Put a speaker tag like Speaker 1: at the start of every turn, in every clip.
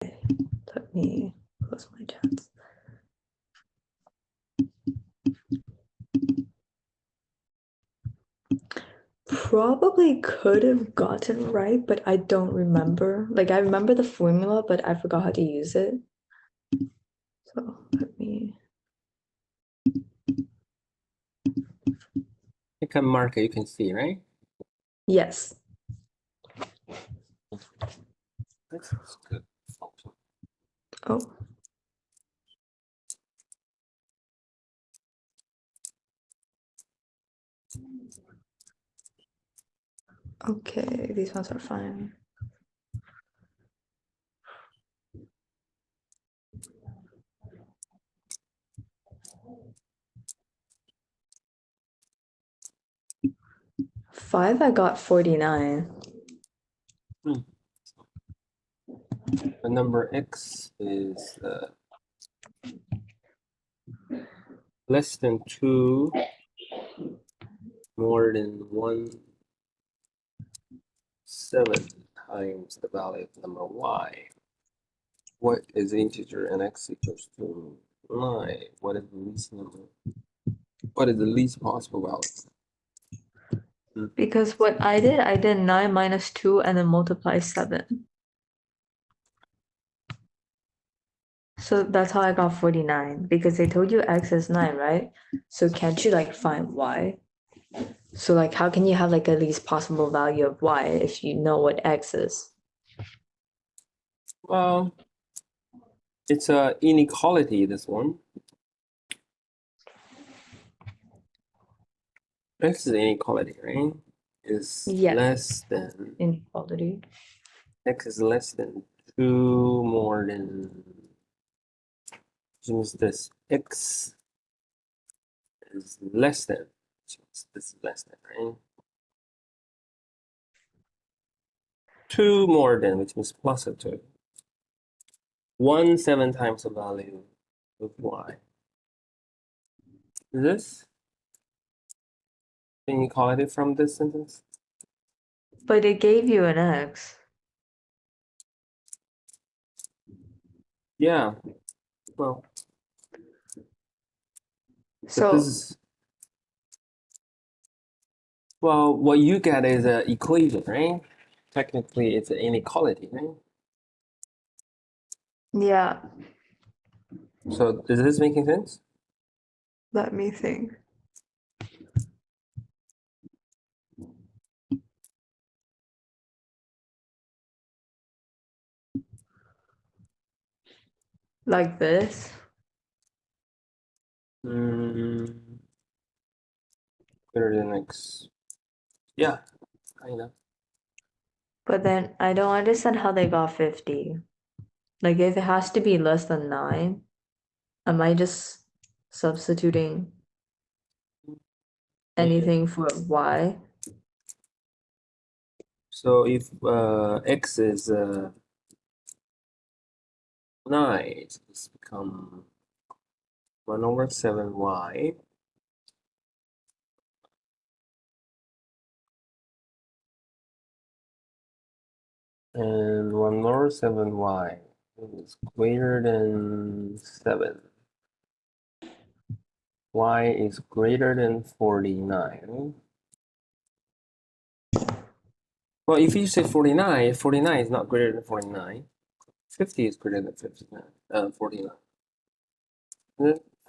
Speaker 1: Let me close my chats. Probably could have gotten right, but I don't remember. Like I remember the formula, but I forgot how to use it. So let me.
Speaker 2: Pick a marker you can see, right?
Speaker 1: Yes.
Speaker 2: That's good.
Speaker 1: Oh. Okay, these ones are fine. Five, I got 49.
Speaker 2: The number x is less than 2, more than 1/7 times the value of number y. What is integer and x equals to 9? What is the least number? What is the least possible value?
Speaker 1: Because what I did 9 minus 2 and then multiply 7. So that's how I got 49, because they told you x is 9, right? So can't you like find y? So like how can you have like a least possible value of y if you know what x is?
Speaker 2: Well, it's a inequality, this one. X is inequality, right? Is less than
Speaker 1: Inequality.
Speaker 2: x is less than 2 more than, which means this x is less than, which means this is less than, right? 2 more than, which means plus of 2. 1/7 times the value of y. Is this inequality from this sentence?
Speaker 1: But it gave you an x.
Speaker 2: Yeah. Well,
Speaker 1: So
Speaker 2: this is, well, what you get is an equation, right? Technically, it's an inequality, right?
Speaker 1: yeah,
Speaker 2: So is this making sense?
Speaker 1: let me think. Like this.
Speaker 2: Greater than x. Yeah, kind of.
Speaker 1: But then I don't understand how they got 50. Like if it has to be less than 9, am I just substituting anything for y?
Speaker 2: So if x is 9, it's become 1/7y. And 1/7y is greater than 7. Y is greater than 49. Well, if you say 49, 49 is not greater than 49. 50 is greater than 49.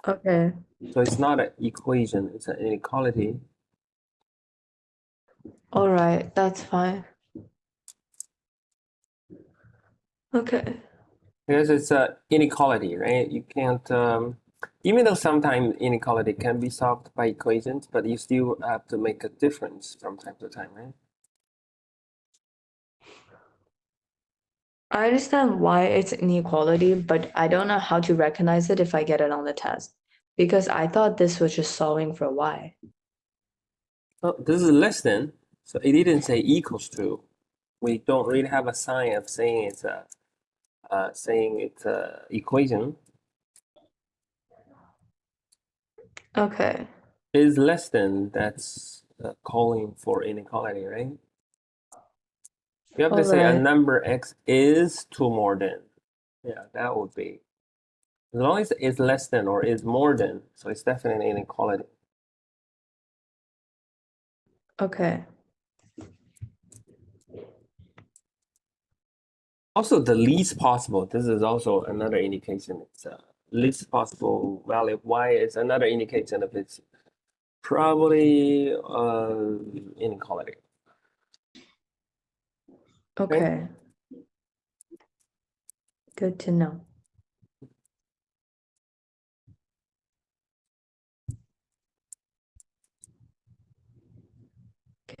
Speaker 1: Okay.
Speaker 2: So it's not an equation, it's an inequality.
Speaker 1: All right, that's fine. Okay.
Speaker 2: Because it's an inequality, right? You can't, even though sometimes inequality can be solved by equations, but you still have to make a difference from time to time, right?
Speaker 1: I understand why it's inequality, but I don't know how to recognize it if I get it on the test. Because I thought this was just solving for y.
Speaker 2: Oh, this is less than, so it didn't say equals to. We don't really have a sign of saying it's a equation.
Speaker 1: Okay.
Speaker 2: Is less than, that's calling for inequality, right? You have to
Speaker 1: All
Speaker 2: say a
Speaker 1: right.
Speaker 2: number x is 2 more than. Yeah, that would be. As long as it's less than or is more than, so it's definitely inequality.
Speaker 1: Okay.
Speaker 2: Also, the least possible, this is also another indication. It's least possible value of y is another indication of its probably inequality.
Speaker 1: Okay. Good to know.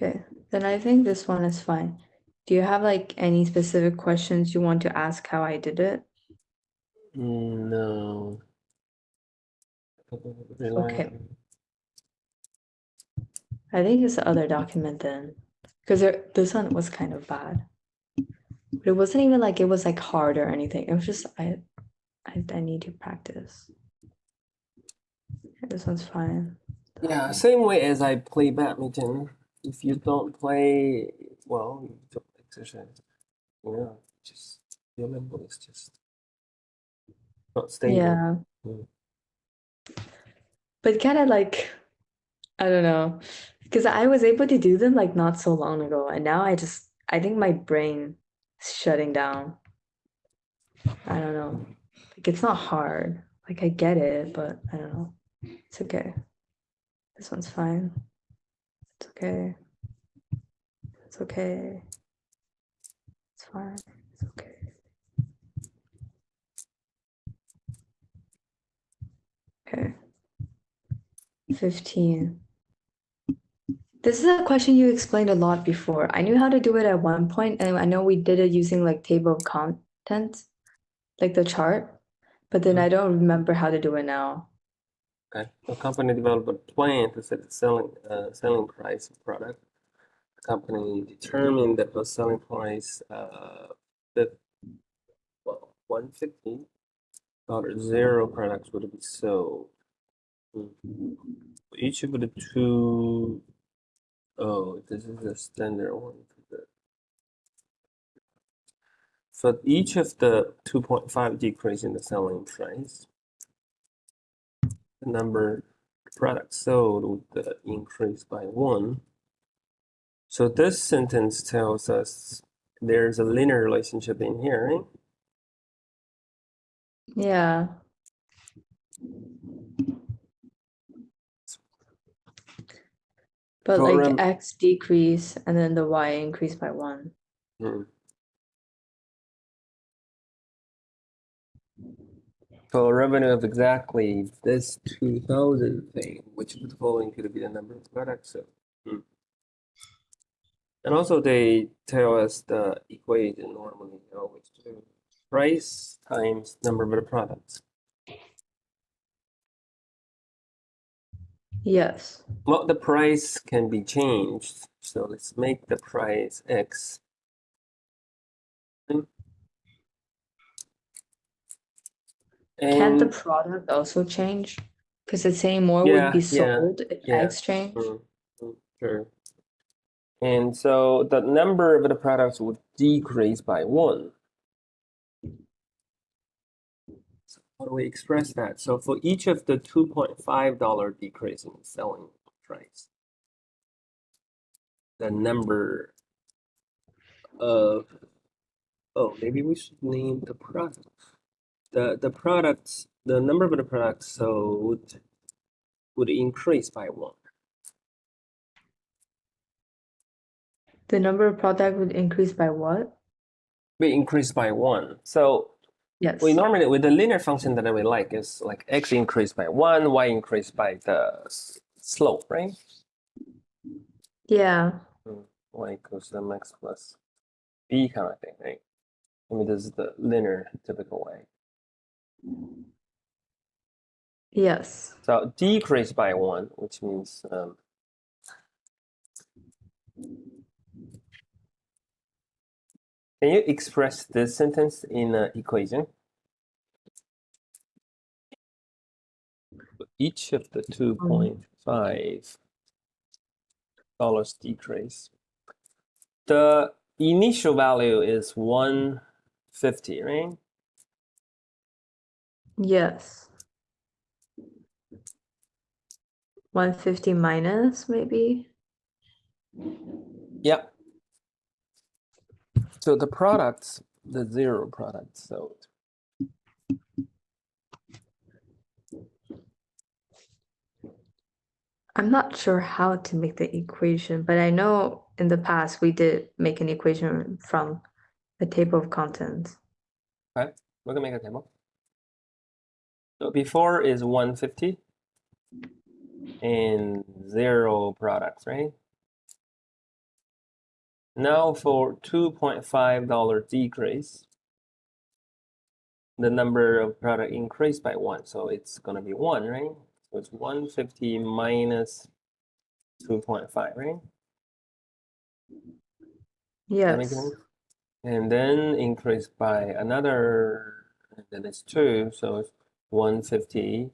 Speaker 1: Okay, then I think this one is fine. Do you have like any specific questions you want to ask how I did it?
Speaker 2: No.
Speaker 1: Okay. I think it's the other document then. Because this one was kind of bad. But it wasn't even like it was like hard or anything. It was just I need to practice. This one's fine.
Speaker 2: Yeah, same way as I play badminton. If you don't play well, you don't exercise. Yeah, just your limbo is just not stable.
Speaker 1: Yeah.
Speaker 2: Mm.
Speaker 1: But kind of like, I don't know. Because I was able to do them like not so long ago. And now I think my brain is shutting down. I don't know. Like it's not hard. Like I get it, but I don't know. It's okay. This one's fine. It's okay. It's okay. It's fine. It's okay. Okay. 15. This is a question you explained a lot before. I knew how to do it at one point, and I know we did it using like table of contents, like the chart, but then I don't remember how to do it now.
Speaker 2: Okay. The company developed a plan to set the selling price of product. The company determined that the selling price that well, $150 zero products would be sold. Each of the two, oh, this is a standard one. For each of the 2.5 decrease in the selling price, the number of products sold would increase by 1. So this sentence tells us there's a linear relationship in here, right?
Speaker 1: Yeah. But
Speaker 2: So
Speaker 1: like x decrease and then the y increase by 1.
Speaker 2: So revenue of exactly this 2000 thing, which of the following could be the number of products. So, and also they tell us the equation normally always do price times number of the products.
Speaker 1: Yes.
Speaker 2: Well, the price can be changed. So let's make the price X.
Speaker 1: Can't the
Speaker 2: And
Speaker 1: product also change? Because it's saying more would
Speaker 2: yeah,
Speaker 1: be
Speaker 2: yeah,
Speaker 1: sold if
Speaker 2: yeah.
Speaker 1: x change.
Speaker 2: Sure. And so the number of the products would decrease by 1. So how do we express that? So for each of the $2.5 decrease in selling price, the number of, oh, maybe we should name the product. The products, the number of the products sold would increase by 1.
Speaker 1: The number of product would increase by what?
Speaker 2: We increase by 1. So
Speaker 1: Yes.
Speaker 2: we normally, with the linear function that we like, is like x increased by 1, y increased by the slope, right?
Speaker 1: Yeah.
Speaker 2: Y equals mx plus b kind of thing, right? I mean, this is the linear typical way.
Speaker 1: Yes.
Speaker 2: So decrease by 1, which means can you express this sentence in an equation? Each of the $2.5 decrease. The initial value is 150, right?
Speaker 1: Yes. 150 minus, maybe?
Speaker 2: Yeah. So the products, the zero products sold.
Speaker 1: I'm not sure how to make the equation, but I know in the past we did make an equation from the table of contents.
Speaker 2: Okay, we're gonna make a table. So before is 150 and zero products, right? Now for $2.5 decrease, the number of product increased by 1. So it's gonna be 1, right? So it's 150 minus 2.5, right? That makes
Speaker 1: Yes.
Speaker 2: sense? And then increased by another, and then it's 2, so it's 150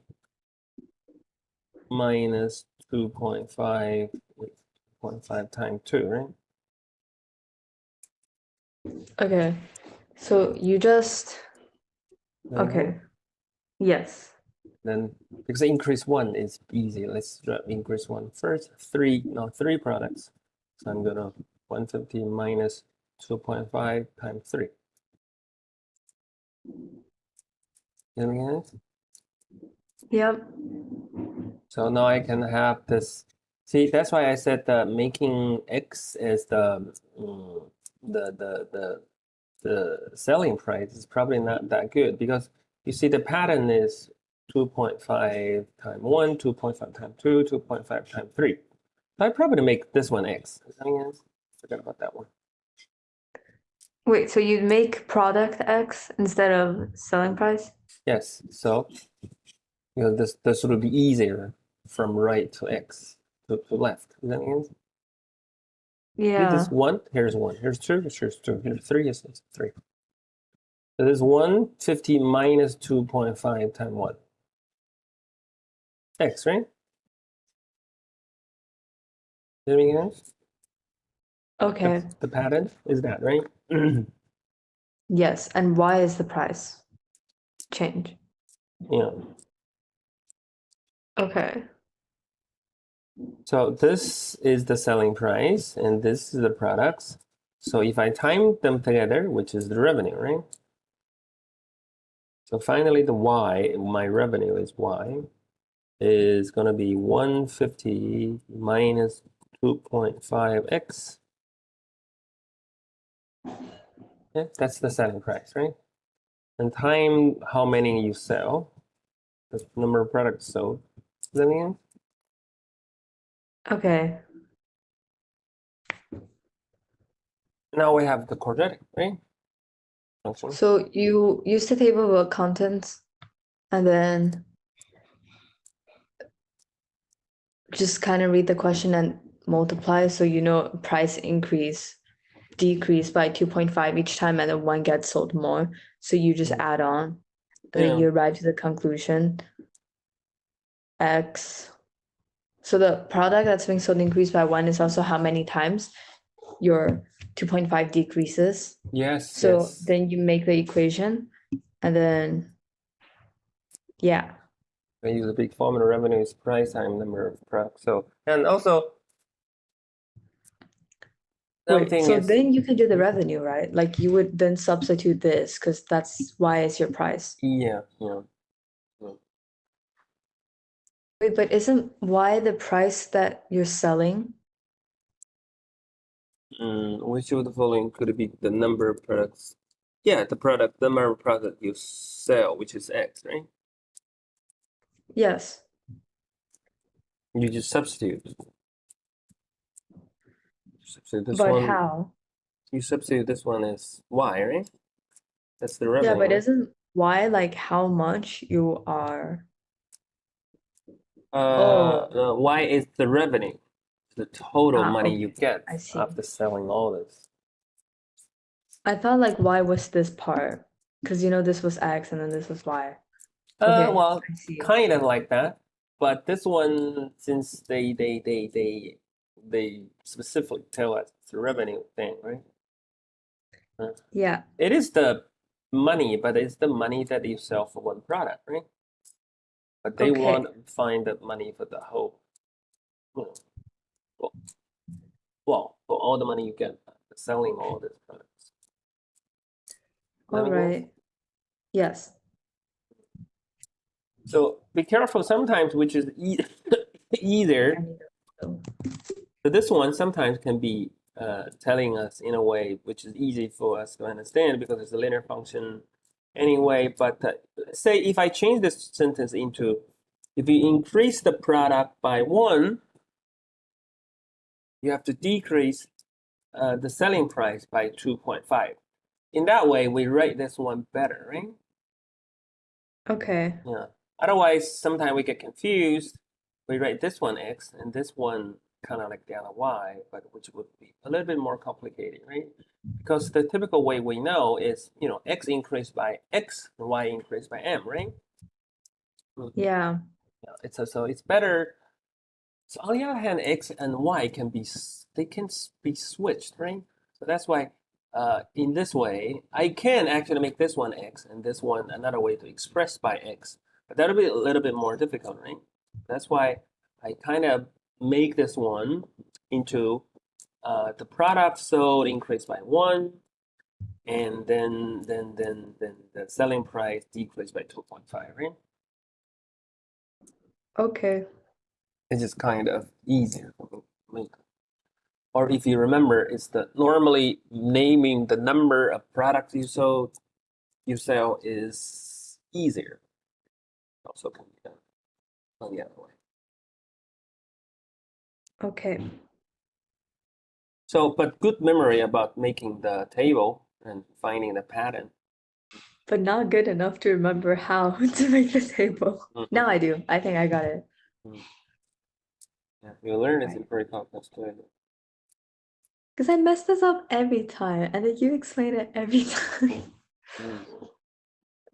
Speaker 2: minus 2.5, 0.5 times 2, right?
Speaker 1: Okay. So you just,
Speaker 2: That makes sense?
Speaker 1: okay. Yes.
Speaker 2: Then because increase 1 is easy, let's increase 1 first. 3 products. So I'm gonna 150 minus 2.5 times 3. That make sense?
Speaker 1: Yep.
Speaker 2: So now I can have this. See, that's why I said that making x as the selling price is probably not that good, because you see the pattern is 2.5 times 1, 2.5 times 2, 2.5 times 3. So I probably make this one x. Forget about that one.
Speaker 1: Wait, so you make product X instead of selling price?
Speaker 2: Yes, so this would be easier from right to x to left. Does that make sense? This is
Speaker 1: Yeah.
Speaker 2: 1, here's 1, here's 2, here's 2, here's 3, here's 3. So this is 150 minus 2.5 times 1. X, right? Does that make sense?
Speaker 1: Okay.
Speaker 2: The pattern is that, right?
Speaker 1: Yes. And why is the price change?
Speaker 2: Yeah.
Speaker 1: Okay.
Speaker 2: So this is the selling price, and this is the products. So if I time them together, which is the revenue, right? So finally, the y, my revenue is y, is going to be 150 minus 2.5x. Yeah, that's the selling price, right? And time how many you sell, the number of products sold. Does that mean?
Speaker 1: Okay.
Speaker 2: Now we have the quadratic, right? Function.
Speaker 1: So you use the table of contents and then just kind of read the question and multiply, so you know price decrease by 2.5 each time, and then one gets sold more. So you just add on, and then you arrive to the conclusion X. So the product that's being sold increased by 1 is also how many times your 2.5 decreases.
Speaker 2: Yes.
Speaker 1: So
Speaker 2: yes.
Speaker 1: then you make the equation, and then yeah.
Speaker 2: I use a big formula. Revenue is price times number of products. So, and also
Speaker 1: Wait, so
Speaker 2: is,
Speaker 1: then you can do the revenue, right? Like you would then substitute this because that's why it's your price.
Speaker 2: yeah.
Speaker 1: Wait, but isn't why the price that you're selling?
Speaker 2: Which of the following could be the number of products? Yeah, the number of products you sell, which is X, right?
Speaker 1: Yes.
Speaker 2: You just substitute. This
Speaker 1: But
Speaker 2: one.
Speaker 1: how?
Speaker 2: You substitute this one as Y, right? That's the
Speaker 1: Yeah,
Speaker 2: revenue.
Speaker 1: but
Speaker 2: right?
Speaker 1: isn't why like how much you are?
Speaker 2: Y is the revenue, the total money you
Speaker 1: Okay.
Speaker 2: get
Speaker 1: I see.
Speaker 2: after selling all this.
Speaker 1: I thought like why was this part? Because you know this was X and then this was Y. Okay,
Speaker 2: Well,
Speaker 1: I see.
Speaker 2: kind of like that, but this one, since they specifically tell us it's a revenue thing, right?
Speaker 1: Yeah.
Speaker 2: It is the money, but it's the money that you sell for one product, right? But they
Speaker 1: Okay.
Speaker 2: want to find the money for the whole, you know, well, for all the money you get selling all these products. That
Speaker 1: All
Speaker 2: make sense?
Speaker 1: right. Yes.
Speaker 2: So be careful sometimes, which is either.
Speaker 1: I need to-
Speaker 2: So this one sometimes can be telling us in a way which is easy for us to understand because it's a linear function anyway. But say if I change this sentence into, if you increase the product by 1, you have to decrease the selling price by 2.5. In that way, we write this one better, right?
Speaker 1: Okay.
Speaker 2: Yeah. Otherwise, sometimes we get confused. We write this one x and this one kind of like the other y, but which would be a little bit more complicated, right? Because the typical way we know is, x increased by x and y increased by m, right?
Speaker 1: Yeah.
Speaker 2: Yeah. So it's better. So on the other hand, x and y can be switched, right? So that's why in this way, I can actually make this one x and this one another way to express by x, but that'll be a little bit more difficult, right? That's why I kind of make this one into the product sold increased by 1, and then the selling price decreased by 2.5, right?
Speaker 1: Okay.
Speaker 2: It's just kind of easier for me. Or if you remember, it's the normally naming the number of products you sell is easier. Also can be done on the other way.
Speaker 1: Okay.
Speaker 2: So, but good memory about making the table and finding the pattern.
Speaker 1: But not good enough to remember how to make the table. Now I do. I think I got it.
Speaker 2: Yeah, you learn it's
Speaker 1: Right.
Speaker 2: very complex too.
Speaker 1: Because I mess this up every time, and then you explain it every time.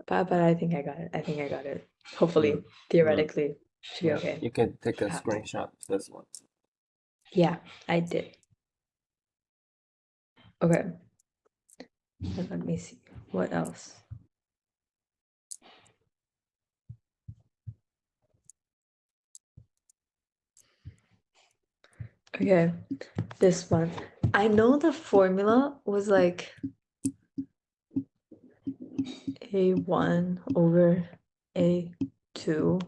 Speaker 1: But I think I got it. I think I got it. Hopefully, theoretically, should be okay.
Speaker 2: You can take a
Speaker 1: Perhaps.
Speaker 2: screenshot of this one.
Speaker 1: Yeah, I did. Okay. And let me see. What else? Okay, this one. I know the formula was like A1 over A2,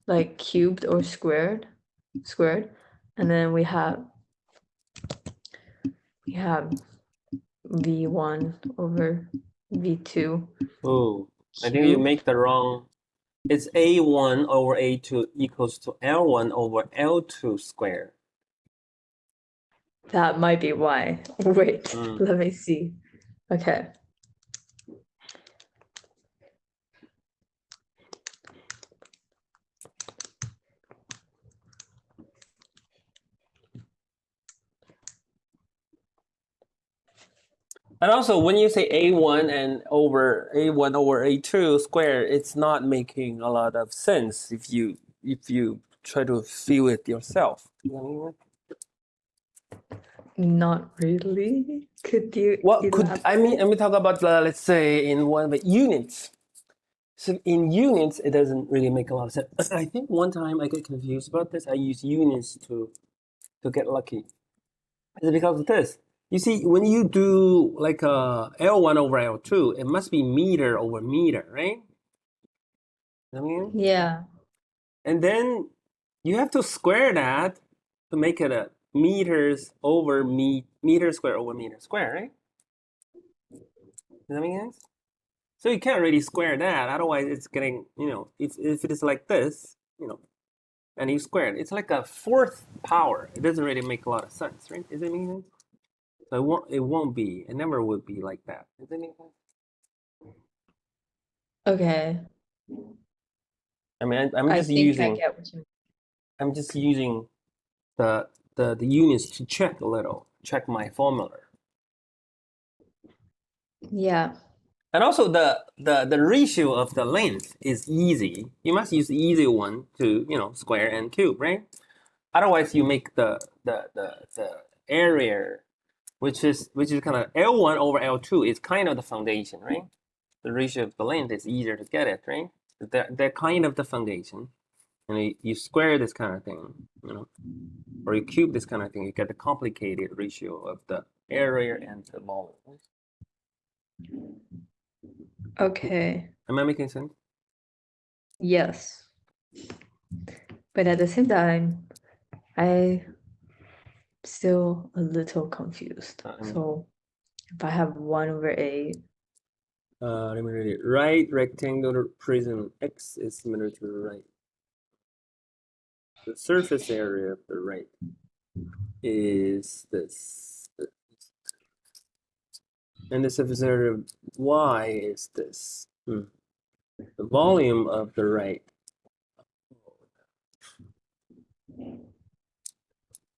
Speaker 1: like cubed or squared, and then we have V1 over V2.
Speaker 2: Oh, I think you make the wrong. It's A1 over A2 equals to L1 over L2 squared.
Speaker 1: That might be why. Wait, let me see. Okay.
Speaker 2: And also, when you say A1 over A2 squared, it's not making a lot of sense if you try to feel it yourself. You know what I mean?
Speaker 1: Not really. Could you
Speaker 2: What could
Speaker 1: elaborate?
Speaker 2: I mean? Let me talk about let's say in one of the units. So in units, it doesn't really make a lot of sense. I think one time I get confused about this. I use units to get lucky. It's because of this. You see, when you do like a L1 over L2, it must be meter over meter, right? I mean,
Speaker 1: Yeah.
Speaker 2: and then you have to square that to make it a meters over meter square over meter square, right? Does that make sense? So you can't really square that. Otherwise, it's getting, if it is like this, and you square it, it's like a fourth power. It doesn't really make a lot of sense, right? Does it make sense? So it won't be. It never would be like that. Does it make sense?
Speaker 1: Okay.
Speaker 2: I mean, I'm
Speaker 1: I
Speaker 2: just
Speaker 1: think I
Speaker 2: using.
Speaker 1: get what you mean.
Speaker 2: I'm just using the units to check a little, check my formula.
Speaker 1: Yeah.
Speaker 2: And also the ratio of the length is easy. You must use the easy one to square and cube, right? Otherwise, you make the area which is kind of L1 over L2 is kind of the foundation, right? The ratio of the length is easier to get at, right? They're kind of the foundation. And you square this kind of thing, you know, or you cube this kind of thing, you get the complicated ratio of the area and the volume.
Speaker 1: Okay.
Speaker 2: Am I making sense?
Speaker 1: Yes. But at the same time, I still a little confused. So if I have 1 over 8,
Speaker 2: let me read it. Right rectangular prism X is similar to the right. The surface area of the right is this. And the surface area of Y is this. The volume of the right.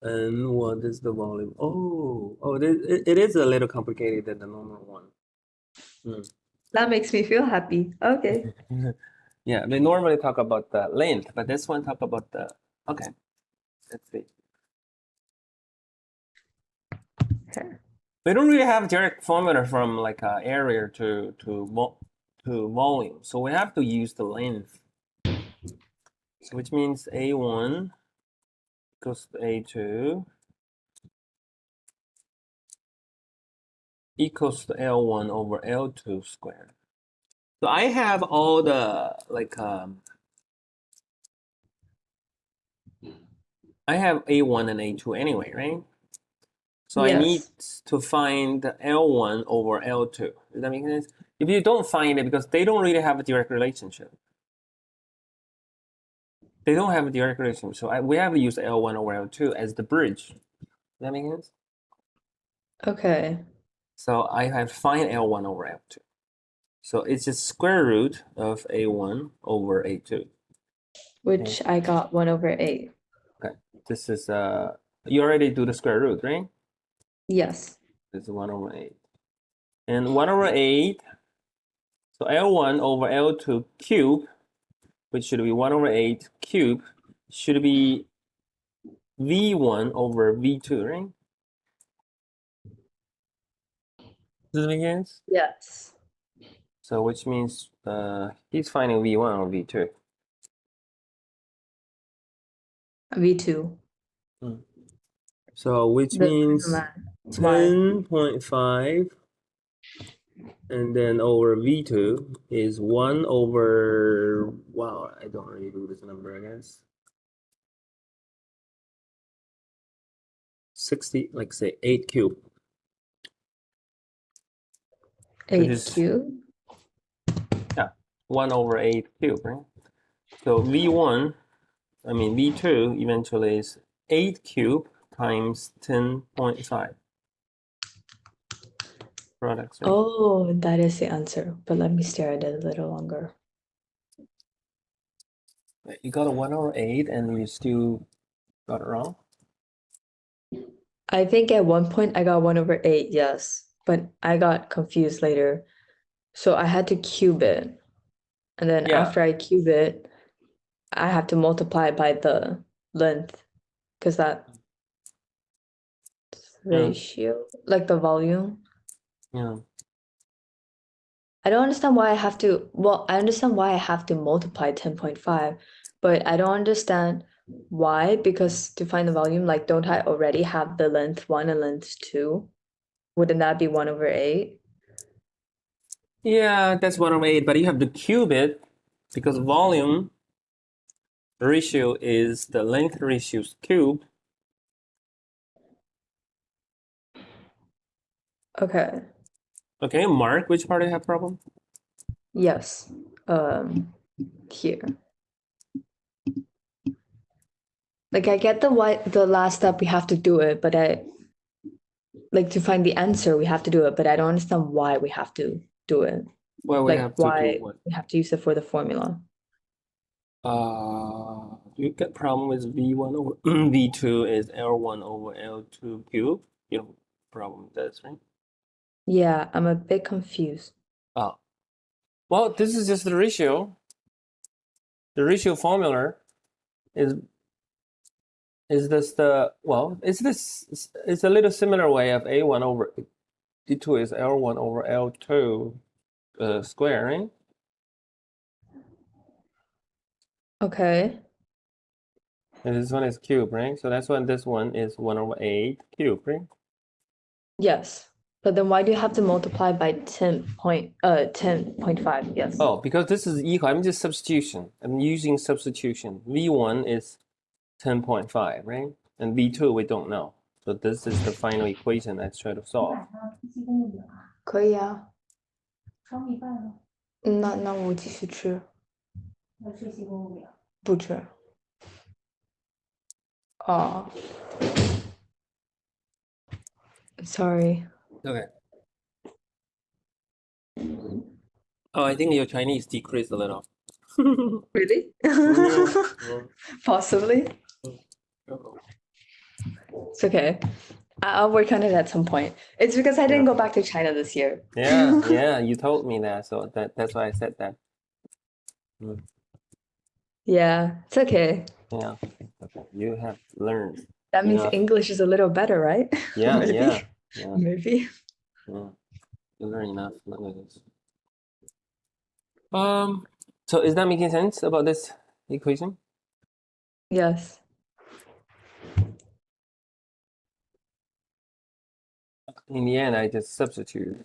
Speaker 2: And what is the volume? Oh, it is a little complicated than the normal one.
Speaker 1: that makes me feel happy. Okay.
Speaker 2: Yeah, they normally talk about the length, but this one talk about the, okay, let's see.
Speaker 1: Okay.
Speaker 2: We don't really have direct formula from like area to volume, so we have to use the length. So which means A1 equals to A2 equals to L1 over L2 squared. So I have all the like I have A1 and A2 anyway, right? So I need
Speaker 1: Yes.
Speaker 2: to find the L1 over L2. Does that make sense? If you don't find it, because they don't really have a direct relationship. They don't have a direct relationship. So we have to use L1 over L2 as the bridge. Does that make sense?
Speaker 1: Okay.
Speaker 2: So I have to find L1 over L2. So it's just square root of A1 over A2.
Speaker 1: Which I got 1 over 8.
Speaker 2: Okay. This is, you already do the square root, right?
Speaker 1: Yes.
Speaker 2: This is 1 over 8. And 1 over 8, so L1 over L2 cube, which should be 1 over 8 cube, should be V1 over V2, right? Does it make sense?
Speaker 1: Yes.
Speaker 2: So which means he's finding V1 or V2.
Speaker 1: V2.
Speaker 2: So which
Speaker 1: The
Speaker 2: means
Speaker 1: Why?
Speaker 2: 10.5 and then over V2 is 1 over, wow, I don't really do this number, I guess. 60, like say 8 cube.
Speaker 1: 8 cube?
Speaker 2: Yeah, 1 over 8 cube, right? So V1, I mean V2 eventually is 8 cube times 10.5 products, right?
Speaker 1: Oh, that is the answer. But let me stare at it a little longer.
Speaker 2: You got a 1 over 8 and you still got it wrong?
Speaker 1: I think at one point I got 1 over 8, yes. But I got confused later. So I had to cube it. And then
Speaker 2: Yeah.
Speaker 1: after I cube it, I have to multiply by the length. Because that ratio, like the volume.
Speaker 2: Yeah.
Speaker 1: I don't understand why I have to, well, I understand why I have to multiply 10.5, but I don't understand why, because to find the volume, like, don't I already have the length 1 and length 2? Wouldn't that be 1 over 8?
Speaker 2: Yeah, that's 1 over 8, but you have to cube it because volume ratio is the length ratio cubed.
Speaker 1: Okay.
Speaker 2: Okay, mark which part I have problem?
Speaker 1: Yes. Here. Like, I get the last step we have to do it, but like, to find the answer we have to do it, but I don't understand why we have to do it.
Speaker 2: Well, we have to
Speaker 1: why
Speaker 2: do what?
Speaker 1: we have to use it for the formula.
Speaker 2: You get problem with V1 over V2 is L1 over L2 cube. You know, problem with this, right?
Speaker 1: Yeah, I'm a bit confused.
Speaker 2: Oh, well, this is just the ratio. The ratio formula is Is this it's a little similar way of A1 over D2 is L1 over L2 square, right?
Speaker 1: Okay.
Speaker 2: And this one is cube, right? So that's why this one is 1 over 8 cube, right?
Speaker 1: Yes. But then why do you have to multiply by 10.5? Yes.
Speaker 2: Oh, because this is equal. I'm just substitution. I'm using substitution. V1 is 10.5, right? And V2 we don't know. So this is the final equation let's try to solve.
Speaker 1: 可以啊。那我继续吃。不吃。哦。Sorry.
Speaker 2: Okay. Oh, I think your Chinese decreased a little.
Speaker 1: Really?
Speaker 2: Mm,
Speaker 1: Possibly.
Speaker 2: mm.
Speaker 1: It's okay. I'll work on it at some point. It's because I didn't go back to China this year.
Speaker 2: Yeah, you told me that, so that's why I said that.
Speaker 1: Yeah, it's okay.
Speaker 2: Yeah. Okay. You have learned.
Speaker 1: That means
Speaker 2: enough.
Speaker 1: English is a little better, right?
Speaker 2: Yeah,
Speaker 1: Maybe.
Speaker 2: yeah.
Speaker 1: Maybe.
Speaker 2: Yeah. You learn enough languages. So is that making sense about this equation?
Speaker 1: Yes.
Speaker 2: In the end, I just substitute.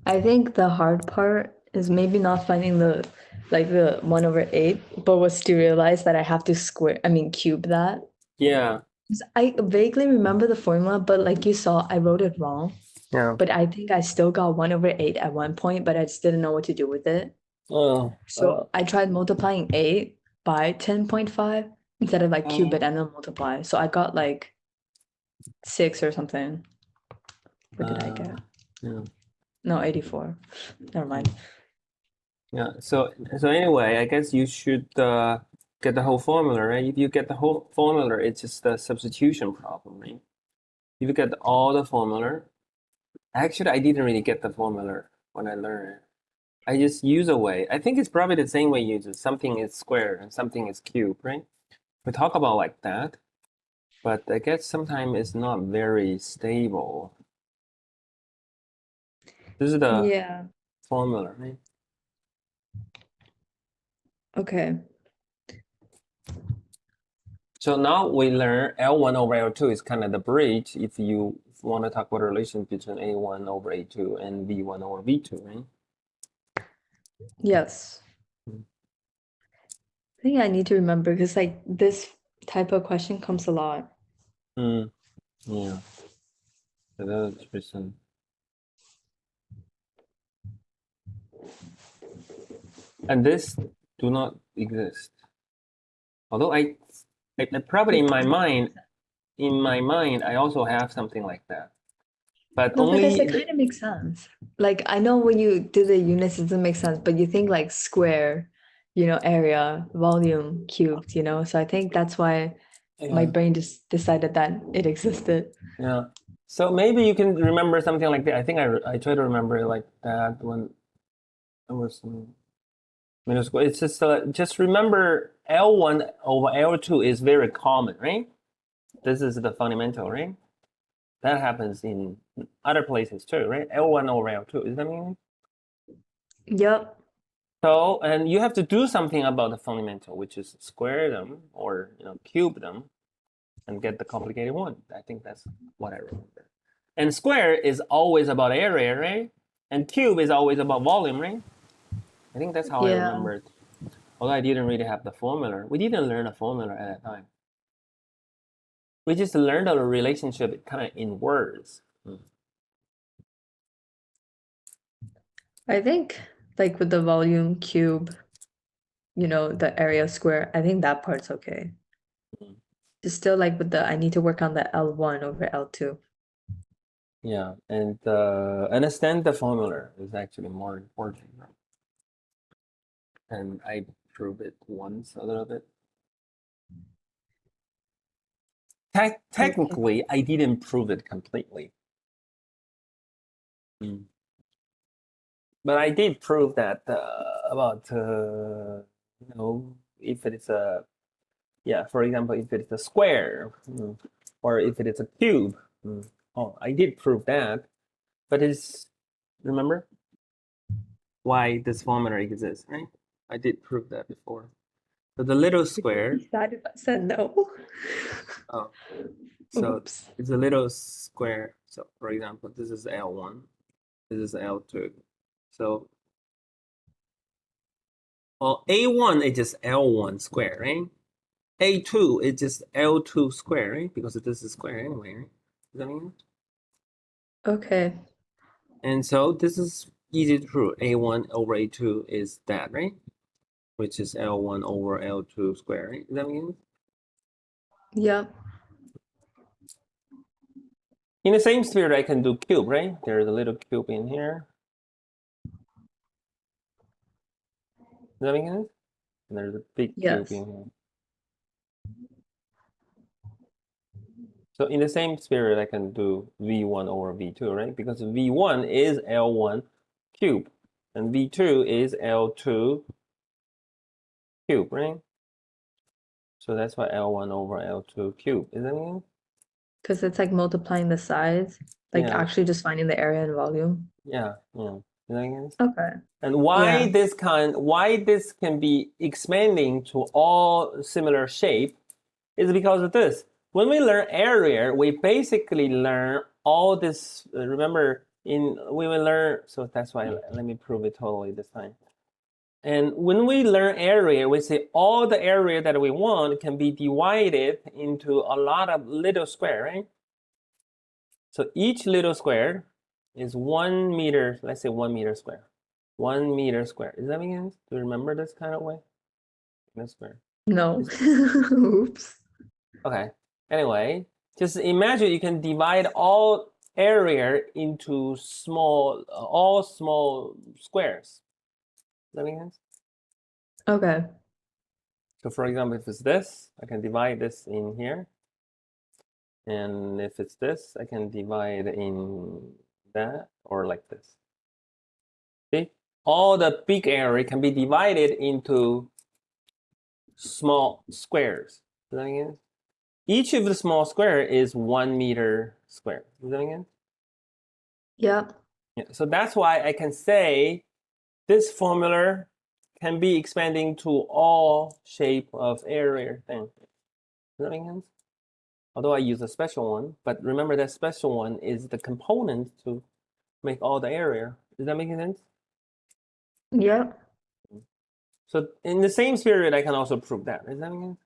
Speaker 1: I think the hard part is maybe not finding the 1 over 8, but was to realize that I have to cube that.
Speaker 2: Yeah.
Speaker 1: 'Cause I vaguely remember the formula, but like you saw, I wrote it wrong.
Speaker 2: Yeah.
Speaker 1: But I think I still got 1 over 8 at one point, but I just didn't know what to do with it.
Speaker 2: Oh.
Speaker 1: So I tried multiplying 8 by 10.5 instead of like cube it
Speaker 2: Oh.
Speaker 1: and then multiply. So I got like 6 or something. What did I get?
Speaker 2: Yeah.
Speaker 1: No, 84. Never mind.
Speaker 2: Yeah. So anyway, I guess you should get the whole formula, right? If you get the whole formula, it's just a substitution problem, right? If you get all the formula, actually, I didn't really get the formula when I learned it. I just use a way. I think it's probably the same way you use it. Something is square and something is cube, right? We talk about like that, but I guess sometimes it's not very stable. This is the
Speaker 1: Yeah.
Speaker 2: formula, right?
Speaker 1: Okay.
Speaker 2: So now we learn L1 over L2 is kind of the bridge if you want to talk about the relation between A1 over A2 and V1 over V2, right?
Speaker 1: Yes.
Speaker 2: Mm.
Speaker 1: I think I need to remember because like this type of question comes a lot.
Speaker 2: Yeah. So that's reason. And this do not exist. Although I probably in my mind, I also have something like that. But
Speaker 1: No, because
Speaker 2: only
Speaker 1: it kind of makes sense. Like I know when you do the units, it doesn't make sense, but you think like square, area, volume, cubed, So I think that's why my brain just decided that it existed.
Speaker 2: Yeah. So maybe you can remember something like that. I think I try to remember it like that when I was in middle school. It's just remember L1 over L2 is very common, right? This is the fundamental, right? That happens in other places too, right? L1 over L2, is that meaning?
Speaker 1: Yep.
Speaker 2: So, and you have to do something about the fundamental, which is square them or cube them and get the complicated one. I think that's what I remember. And square is always about area, right? And cube is always about volume, right? I think that's how I
Speaker 1: Yeah.
Speaker 2: remember it. Although I didn't really have the formula. We didn't learn a formula at that time. We just learned the relationship kind of in words.
Speaker 1: I think like with the volume cube, the area square, I think that part's okay.
Speaker 2: Mhm.
Speaker 1: Just still like with I need to work on the L1 over L2.
Speaker 2: Yeah, and understand the formula is actually more important. And I proved it once a little bit. Technically, I didn't prove it completely. But I did prove that about if it is a, yeah, for example, if it's a square, or if it is a cube. Oh, I did prove that, but it's, remember why this formula exists, right? I did prove that before. So the little square,
Speaker 1: Sad if I said no.
Speaker 2: oh, so
Speaker 1: Oops.
Speaker 2: it's a little square. So for example, this is L1, this is L2. So, well, A1 is just L1 square, right? A2 is just L2 square, right? Because this is square anyway, right? Does that mean?
Speaker 1: Okay.
Speaker 2: And so this is easy to prove. A1 over A2 is that, right? Which is L1 over L2 square, right? Does that mean?
Speaker 1: Yep.
Speaker 2: In the same spirit, I can do cube, right? There's a little cube in here. Does that make sense? And there's a big cube
Speaker 1: Yes.
Speaker 2: in here. So in the same spirit, I can do V1 over V2, right? Because V1 is L1 cube, and V2 is L2 cube, right? So that's why L1 over L2 cube. Is that mean?
Speaker 1: Because it's like multiplying the sides, like
Speaker 2: Yeah.
Speaker 1: actually just finding the area and volume.
Speaker 2: Yeah. Is that mean?
Speaker 1: Okay.
Speaker 2: And why
Speaker 1: Yeah.
Speaker 2: why this can be expanding to all similar shape is because of this. When we learn area, we basically learn all this. Remember, we will learn. So that's why let me prove it totally this time. And when we learn area, we say all the area that we want can be divided into a lot of little square, right? So each little square is 1 meter. Let's say 1 meter square. 1 meter square. Does that make sense? Do you remember this kind of way? This square.
Speaker 1: No. Oops.
Speaker 2: Okay. Anyway, just imagine you can divide all area into small, all small squares. Does that make sense?
Speaker 1: Okay.
Speaker 2: So for example, if it's this, I can divide this in here. And if it's this, I can divide in that or like this. See? All the big area can be divided into small squares. Does that make sense? Each of the small square is 1 meter square. Does that make sense?
Speaker 1: Yep.
Speaker 2: Yeah. So that's why I can say this formula can be expanding to all shape of area thing. Does that make sense? Although I use a special one, but remember that special one is the component to make all the area. Does that make sense?
Speaker 1: Yep.
Speaker 2: So in the same spirit, I can also prove that. Does that make sense?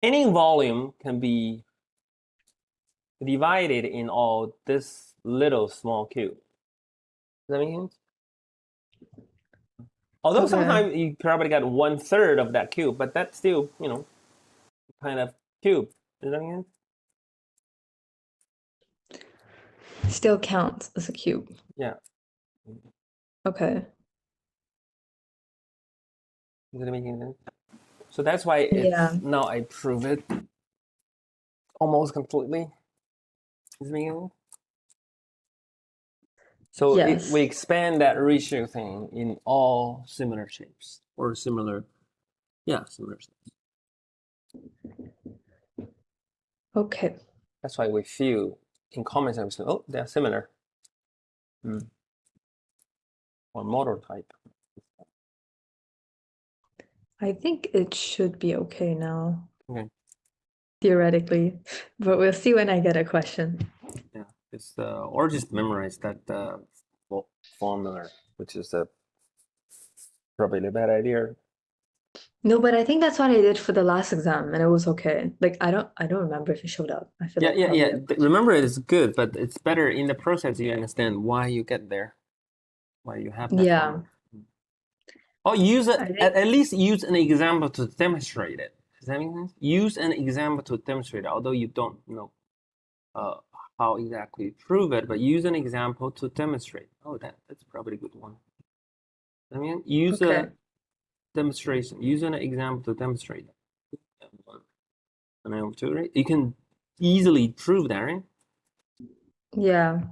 Speaker 2: Any volume can be divided in all this little small cube. Does that make sense? Although
Speaker 1: Okay.
Speaker 2: sometimes you probably got 1/3 of that cube, but that's still, kind of cube. Does that make sense?
Speaker 1: Still counts as a cube.
Speaker 2: Yeah.
Speaker 1: Okay.
Speaker 2: Is it making sense? So that's why
Speaker 1: Yeah.
Speaker 2: now I prove it almost completely. Is it making sense? So
Speaker 1: Yes.
Speaker 2: we expand that ratio thing in all similar shapes or similar shapes.
Speaker 1: Okay.
Speaker 2: That's why we feel in common sense, oh, they're similar. Or model type.
Speaker 1: I think it should be okay now.
Speaker 2: Okay.
Speaker 1: Theoretically, but we'll see when I get a question.
Speaker 2: Yeah, it's or just memorize that formula, which is probably a bad idea.
Speaker 1: No, but I think that's what I did for the last exam, and it was okay. Like I don't remember if it showed up. I feel like probably
Speaker 2: Remember, it is good, but it's better in the process you understand why you get there, why you have that
Speaker 1: Yeah.
Speaker 2: formula. Or use it
Speaker 1: I think
Speaker 2: at least use an example to demonstrate it. Does that make sense? Use an example to demonstrate it, although you don't know how exactly prove it, but use an example to demonstrate. Oh, that's probably a good one. I mean, use
Speaker 1: okay.
Speaker 2: a demonstration. Use an example to demonstrate it. And M2, right? You can easily prove that, right?
Speaker 1: Yeah.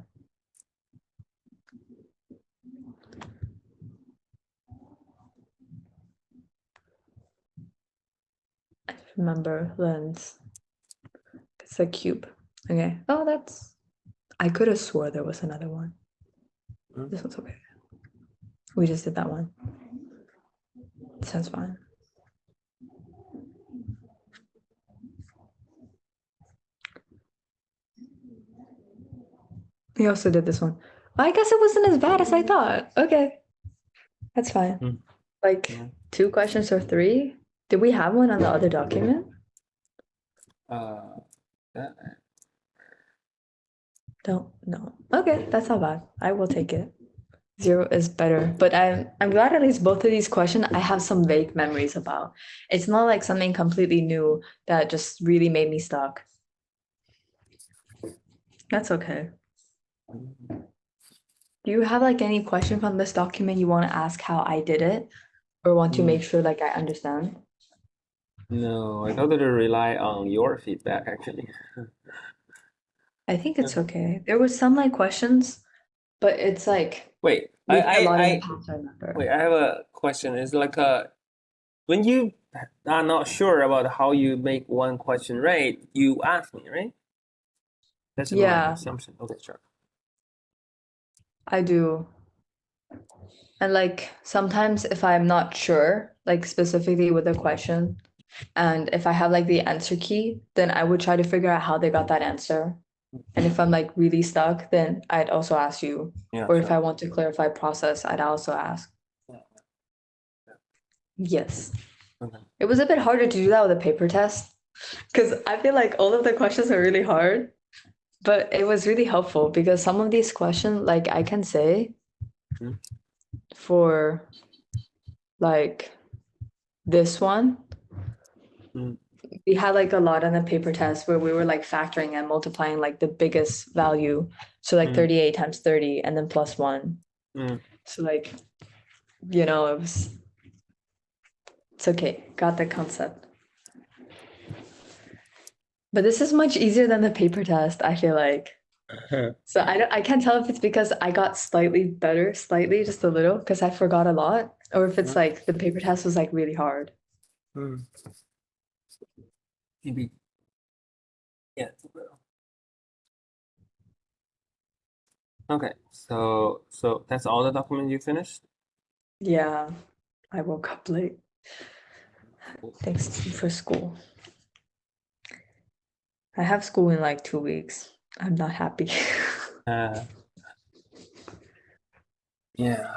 Speaker 1: Remember lens. It's a cube. Okay. Oh, that's. I could have swore there was another one.
Speaker 2: Mm.
Speaker 1: This one's okay. We just did that one. Sounds fine. We also did this one. I guess it wasn't as bad as I thought. Okay. That's fine.
Speaker 2: Mm.
Speaker 1: Like
Speaker 2: Yeah.
Speaker 1: 2 questions or 3? Did we have one on the other document?
Speaker 2: That,
Speaker 1: Don't no. Okay, that's not bad. I will take it. 0 is better. But I'm glad at least both of these questions I have some vague memories about. It's not like something completely new that just really made me stuck. That's okay. Do you have like any question from this document you want to ask how I did it? Or want to make sure like I understand?
Speaker 2: no, I totally rely on your feedback actually.
Speaker 1: I think it's okay. There was some like questions, but it's like
Speaker 2: Wait,
Speaker 1: we did a lot in the
Speaker 2: I
Speaker 1: past, I remember.
Speaker 2: wait, I have a question. It's like when you are not sure about how you make one question right, you ask me, right? That's my
Speaker 1: Yeah,
Speaker 2: assumption. Okay, sure.
Speaker 1: I do. And like sometimes if I'm not sure, like specifically with a question, and if I have like the answer key, then I would try to figure out how they got that answer. And if I'm like really stuck, then I'd also ask you.
Speaker 2: Yeah,
Speaker 1: Or if
Speaker 2: sure.
Speaker 1: I want to clarify process, I'd also ask.
Speaker 2: Yeah.
Speaker 1: Yes.
Speaker 2: Okay.
Speaker 1: It was a bit harder to do that with a paper test because I feel like all of the questions are really hard, but it was really helpful because some of these questions, like I can say
Speaker 2: Hmm.
Speaker 1: for like this one,
Speaker 2: Mm.
Speaker 1: we had like a lot on the paper test where we were like factoring and multiplying like the biggest value. So like
Speaker 2: Mm.
Speaker 1: 38 times 30 and then plus 1.
Speaker 2: Mm.
Speaker 1: So like, it's okay. Got the concept. But this is much easier than the paper test, I feel like. So I can't tell if it's because I got slightly better, slightly, just a little, because I forgot a lot, or if it's like the paper test was like really hard.
Speaker 2: Mm. Maybe. Yeah. Okay, so that's all the document you finished?
Speaker 1: Yeah, I woke up late. Thanks for school. I have school in like 2 weeks. I'm not happy.
Speaker 2: Yeah.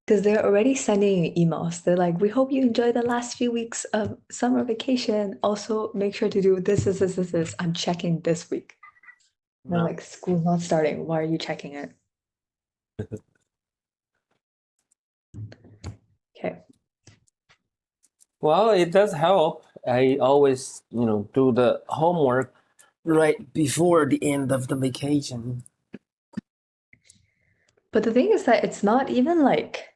Speaker 1: Because they're already sending you emails. They're like, we hope you enjoy the last few weeks of summer vacation. Also, make sure to do this. I'm checking this week. And I'm
Speaker 2: No.
Speaker 1: like, school's not starting. Why are you checking it? Okay.
Speaker 2: Well, it does help. I always, do the homework right before the end of the vacation.
Speaker 1: But the thing is that it's not even like,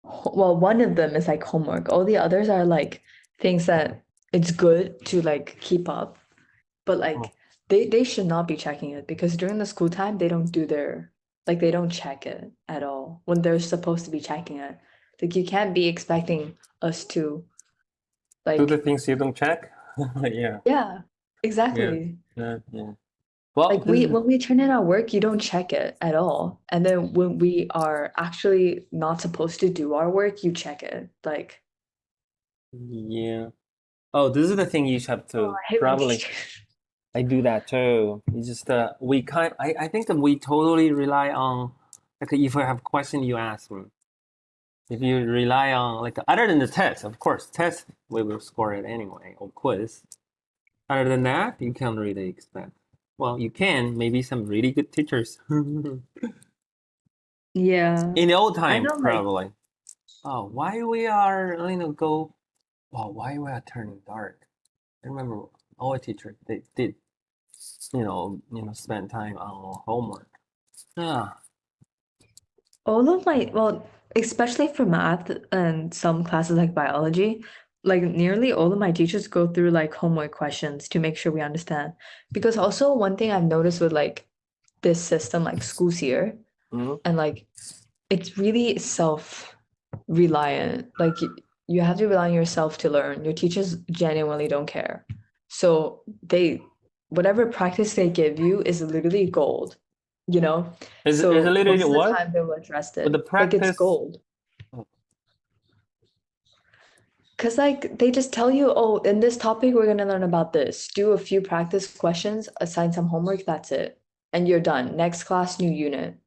Speaker 1: well, one of them is like homework. All the others are like things that it's good to like keep up. But like
Speaker 2: Oh.
Speaker 1: they should not be checking it because during the school time they don't do their like they don't check it at all when they're supposed to be checking it. Like you can't be expecting us to
Speaker 2: Do the
Speaker 1: like
Speaker 2: things you don't check? Yeah.
Speaker 1: yeah, exactly.
Speaker 2: Yeah. Well,
Speaker 1: Like when we turn in our work, you don't check it at all. And then when we are actually not supposed to do our work, you check it. Like
Speaker 2: yeah. Oh, this is the thing you have
Speaker 1: oh,
Speaker 2: to
Speaker 1: I hate my
Speaker 2: probably.
Speaker 1: teachers.
Speaker 2: I do that too. It's just I think that we totally rely on like if I have a question you ask me. If you rely on like other than the test, of course, test we will score it anyway or quiz. Other than that, you can't really expect. Well, you can maybe some really good teachers in
Speaker 1: Yeah.
Speaker 2: the old
Speaker 1: I
Speaker 2: times
Speaker 1: know like
Speaker 2: probably. Oh, why we are go? Well, why we are turning dark? I remember our teacher they did spend time on homework. Ah,
Speaker 1: all of my, well, especially for math and some classes like biology, like nearly all of my teachers go through like homework questions to make sure we understand. Because also one thing I've noticed with like this system, like schools here,
Speaker 2: mhm.
Speaker 1: and like it's really self-reliant. Like you have to rely on yourself to learn. Your teachers genuinely don't care. So whatever practice they give you is literally gold, you know?
Speaker 2: Is it
Speaker 1: So
Speaker 2: literally
Speaker 1: most of the
Speaker 2: what?
Speaker 1: time they will address
Speaker 2: But the
Speaker 1: it. Like it's
Speaker 2: practice.
Speaker 1: gold. Because like they just tell you, oh, in this topic, we're gonna learn about this. Do a few practice questions, assign some homework, that's it. And you're done. Next class, new unit.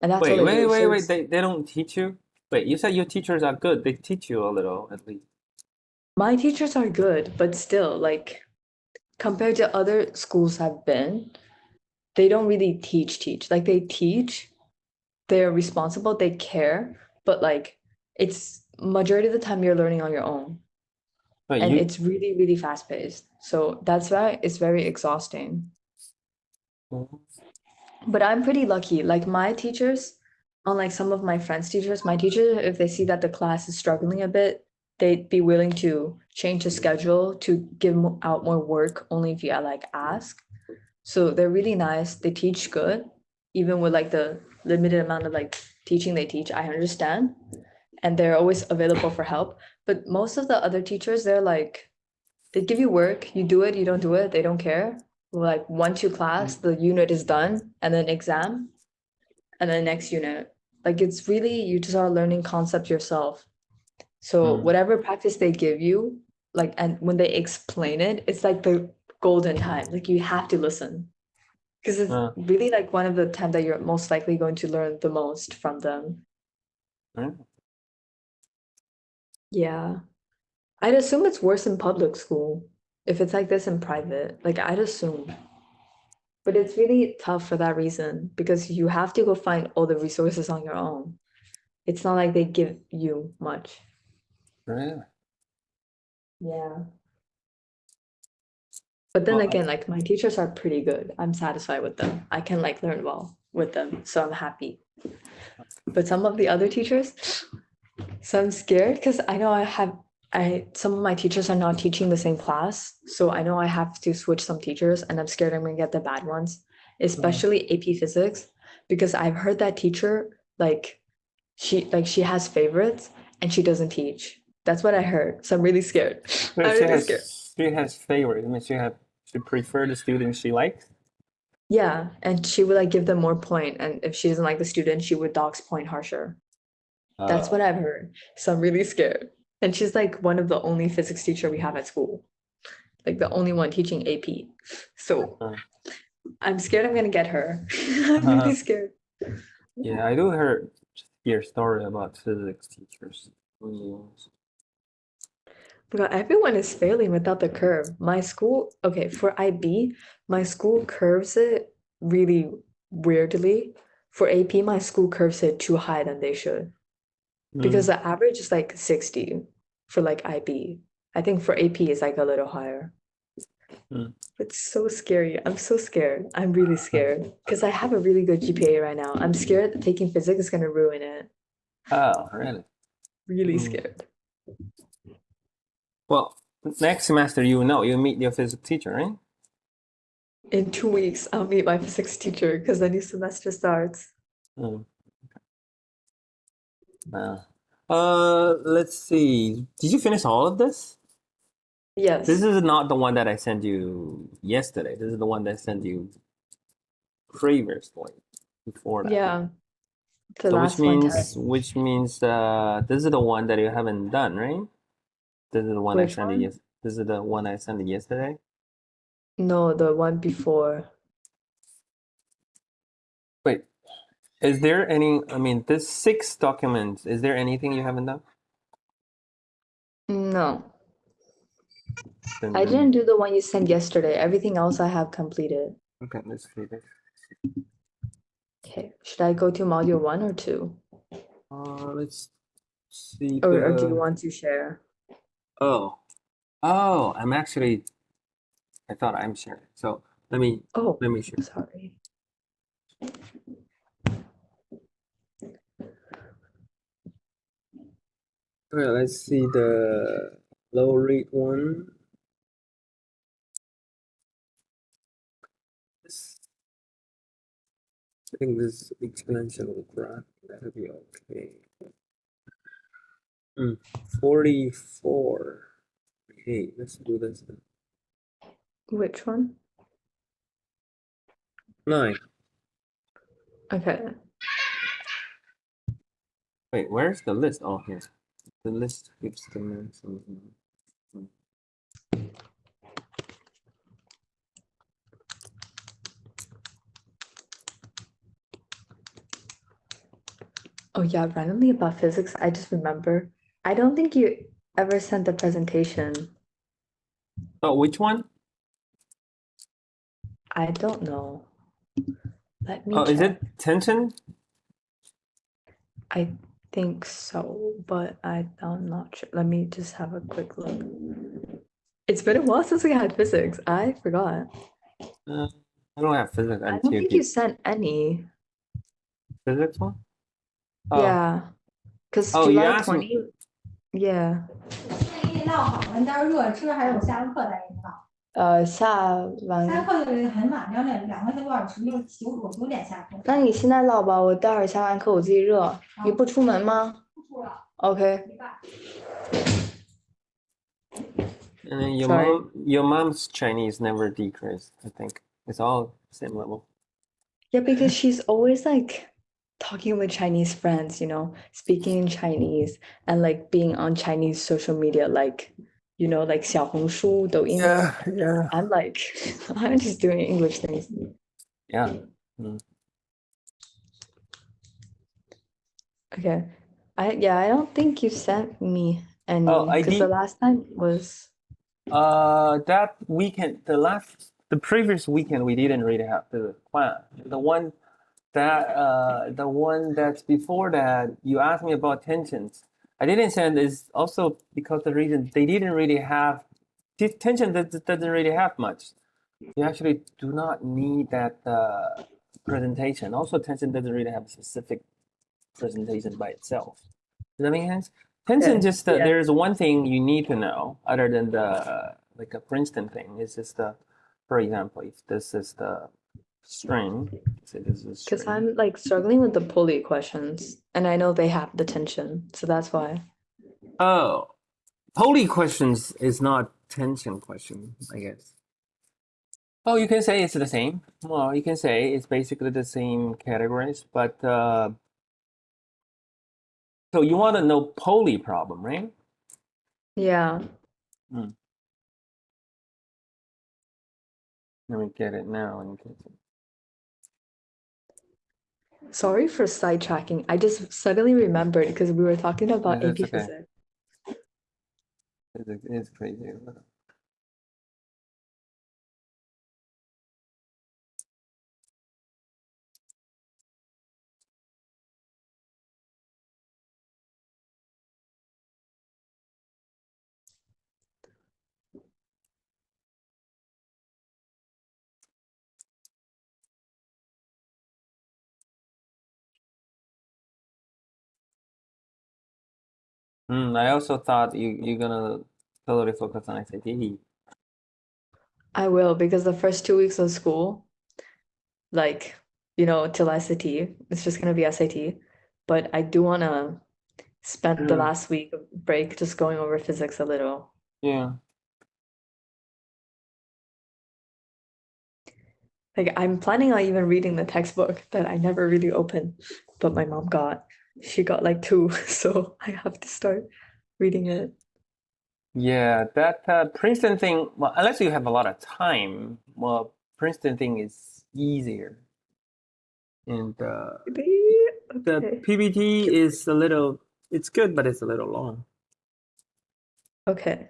Speaker 1: And that's all
Speaker 2: Wait,
Speaker 1: they
Speaker 2: wait,
Speaker 1: do.
Speaker 2: wait,
Speaker 1: So
Speaker 2: wait.
Speaker 1: it's
Speaker 2: They don't teach you? Wait, you said your teachers are good. They teach you a little at least.
Speaker 1: my teachers are good, but still, like compared to other schools I've been, they don't really teach. Like they teach, they're responsible, they care, but like it's majority of the time you're learning on your own.
Speaker 2: Wait,
Speaker 1: And
Speaker 2: you.
Speaker 1: it's really, really fast paced. So that's why it's very exhausting. But I'm pretty lucky. Like my teachers, unlike some of my friends' teachers, my teachers, if they see that the class is struggling a bit, they'd be willing to change the schedule to give out more work only if you like ask. So they're really nice. They teach good, even with like the limited amount of like teaching they teach. I understand, and they're always available for help. But most of the other teachers, they're like, they give you work, you do it, you don't do it, they don't care. Like 1, 2 class, the unit is done, and then exam, and then next unit. Like it's really you just are learning concepts yourself. So
Speaker 2: Mm.
Speaker 1: whatever practice they give you, like and when they explain it, it's like the golden time. Like you have to listen because it's
Speaker 2: Uh,
Speaker 1: really like one of the time that you're most likely going to learn the most from them.
Speaker 2: right.
Speaker 1: Yeah. I'd assume it's worse in public school if it's like this in private. Like I'd assume. But it's really tough for that reason because you have to go find all the resources on your own. It's not like they give you much.
Speaker 2: Really?
Speaker 1: Yeah. But then
Speaker 2: Well,
Speaker 1: again, like my teachers are pretty good. I'm satisfied with them. I can like learn well with them. So I'm happy. But some of the other teachers, so I'm scared because I know I some of my teachers are not teaching the same class. So I know I have to switch some teachers and I'm scared I'm gonna get the bad ones, especially AP physics, because I've heard that teacher she has favorites and she doesn't teach. That's what I heard. So I'm really scared.
Speaker 2: so
Speaker 1: I'm
Speaker 2: she
Speaker 1: really scared.
Speaker 2: has she has favorite. I mean, she prefer the students she likes.
Speaker 1: Yeah, and she would like give them more point, and if she doesn't like the student, she would dox point harsher. That's what
Speaker 2: Uh,
Speaker 1: I've heard. So I'm really scared. And she's like one of the only physics teacher we have at school, like the only one teaching AP. So
Speaker 2: uh,
Speaker 1: I'm scared I'm gonna get her. I'm really scared.
Speaker 2: yeah, I do hear story about physics teachers. Yes.
Speaker 1: But everyone is failing without the curve. My school, okay, for IB, my school curves it really weirdly. For AP, my school curves it too high than they should. Because
Speaker 2: Mm.
Speaker 1: the average is like 60 for like IB. I think for AP is like a little higher.
Speaker 2: Mm.
Speaker 1: It's so scary. I'm so scared. I'm really scared because I have a really good GPA right now. I'm scared that taking physics is gonna ruin it.
Speaker 2: Oh, really?
Speaker 1: Really
Speaker 2: Mm.
Speaker 1: scared.
Speaker 2: Well, next semester you know you meet your physics teacher, right?
Speaker 1: In 2 weeks, I'll meet my physics teacher because the new semester starts.
Speaker 2: Mm. Uh, let's see. Did you finish all of this? This
Speaker 1: Yes.
Speaker 2: is not the one that I sent you yesterday. This is the one that I sent you previously before that.
Speaker 1: Yeah. The
Speaker 2: So
Speaker 1: last one test.
Speaker 2: which means this is the one that you haven't done, right? This is the one I
Speaker 1: Which
Speaker 2: sent you
Speaker 1: one?
Speaker 2: This is the one I sent you yesterday.
Speaker 1: No, the one before.
Speaker 2: Wait, is there any? I mean, this 6 documents. Is there anything you haven't done?
Speaker 1: No. I
Speaker 2: Then
Speaker 1: didn't do the one you sent yesterday. Everything else I have completed.
Speaker 2: okay, let's see this.
Speaker 1: Okay. Should I go to module 1 or 2?
Speaker 2: Let's see
Speaker 1: Or do you
Speaker 2: the.
Speaker 1: want to share?
Speaker 2: Oh, oh, I'm actually. I thought I'm sharing. So let me
Speaker 1: Oh,
Speaker 2: let me share.
Speaker 1: sorry.
Speaker 2: Okay, let's see the low rate one. I think this exponential graph that'll be okay. 44. Hey, let's do this.
Speaker 1: Which one?
Speaker 2: 9.
Speaker 1: Okay.
Speaker 2: Wait, where's the list? Oh, here. The list gives the names.
Speaker 1: Oh yeah, randomly about physics, I just remember. I don't think you ever sent the presentation.
Speaker 2: Oh, which one?
Speaker 1: I don't know. Let me
Speaker 2: Oh, is
Speaker 1: check.
Speaker 2: it tension?
Speaker 1: I think so, but I'm not sure. Let me just have a quick look. It's been a while since we had physics. I forgot.
Speaker 2: I don't have physics.
Speaker 1: I
Speaker 2: I'm
Speaker 1: don't
Speaker 2: too
Speaker 1: think
Speaker 2: deep.
Speaker 1: you sent any.
Speaker 2: Physics one? Oh,
Speaker 1: Yeah, because
Speaker 2: oh, you
Speaker 1: July
Speaker 2: asked me.
Speaker 1: 20, yeah.
Speaker 3: 给你烙好了，你到时候热吃，还有下完课再给你烙。
Speaker 1: 下完，
Speaker 3: 下课就是很晚，2个多小时，我9点下课。
Speaker 1: 那你现在唠吧，我待会儿下完课我自己热。你不出门吗
Speaker 3: 不出了，
Speaker 1: ？OK，
Speaker 3: 没办法。
Speaker 2: And then
Speaker 1: Sorry.
Speaker 2: your mom's Chinese never decreased. I think it's all same level.
Speaker 1: Yeah, because she's always like talking with Chinese friends, speaking in Chinese and like being on Chinese social media, like, like 小红书, Douyin.
Speaker 2: Yeah.
Speaker 1: I'm like, I'm just doing English things.
Speaker 2: Yeah.
Speaker 1: Okay. I don't think you sent me any
Speaker 2: Oh, I
Speaker 1: because the
Speaker 2: did.
Speaker 1: last time was
Speaker 2: That weekend, the previous weekend, we didn't really have the plan. The one that's before that, you asked me about tensions. I didn't send is also because the reason they didn't really have tension doesn't really have much. You actually do not need that presentation. Also, tension doesn't really have a specific presentation by itself. Does that make sense? Tension
Speaker 1: Okay,
Speaker 2: just
Speaker 1: yeah.
Speaker 2: there's one thing you need to know other than the like a Princeton thing. It's just for example, if this is the string, say this is
Speaker 1: Because
Speaker 2: string.
Speaker 1: I'm like struggling with the pulley questions and I know they have the tension, so that's why.
Speaker 2: Oh, Holy questions is not tension question, I guess. Oh, you can say it's the same. Well, you can say it's basically the same categories, but so you want to know Pauli problem, right?
Speaker 1: Yeah.
Speaker 2: Let me get it now. In case
Speaker 1: Sorry for sidetracking. I just suddenly remembered because we were talking about
Speaker 2: That's
Speaker 1: AP
Speaker 2: okay.
Speaker 1: physics.
Speaker 2: It's crazy. I also thought you're gonna totally focus on SAT.
Speaker 1: I will because the first 2 weeks of school, like, till SAT, it's just gonna be SAT. But I do wanna spend the last week of break just going over physics a little.
Speaker 2: Yeah.
Speaker 1: Like I'm planning on even reading the textbook that I never really opened, but my mom got. She got like 2, so I have to start reading it.
Speaker 2: Yeah, that Princeton thing, well, unless you have a lot of time, well, Princeton thing is easier. And the
Speaker 1: Okay.
Speaker 2: PPT is a little, it's good, but it's a little long.
Speaker 1: Okay.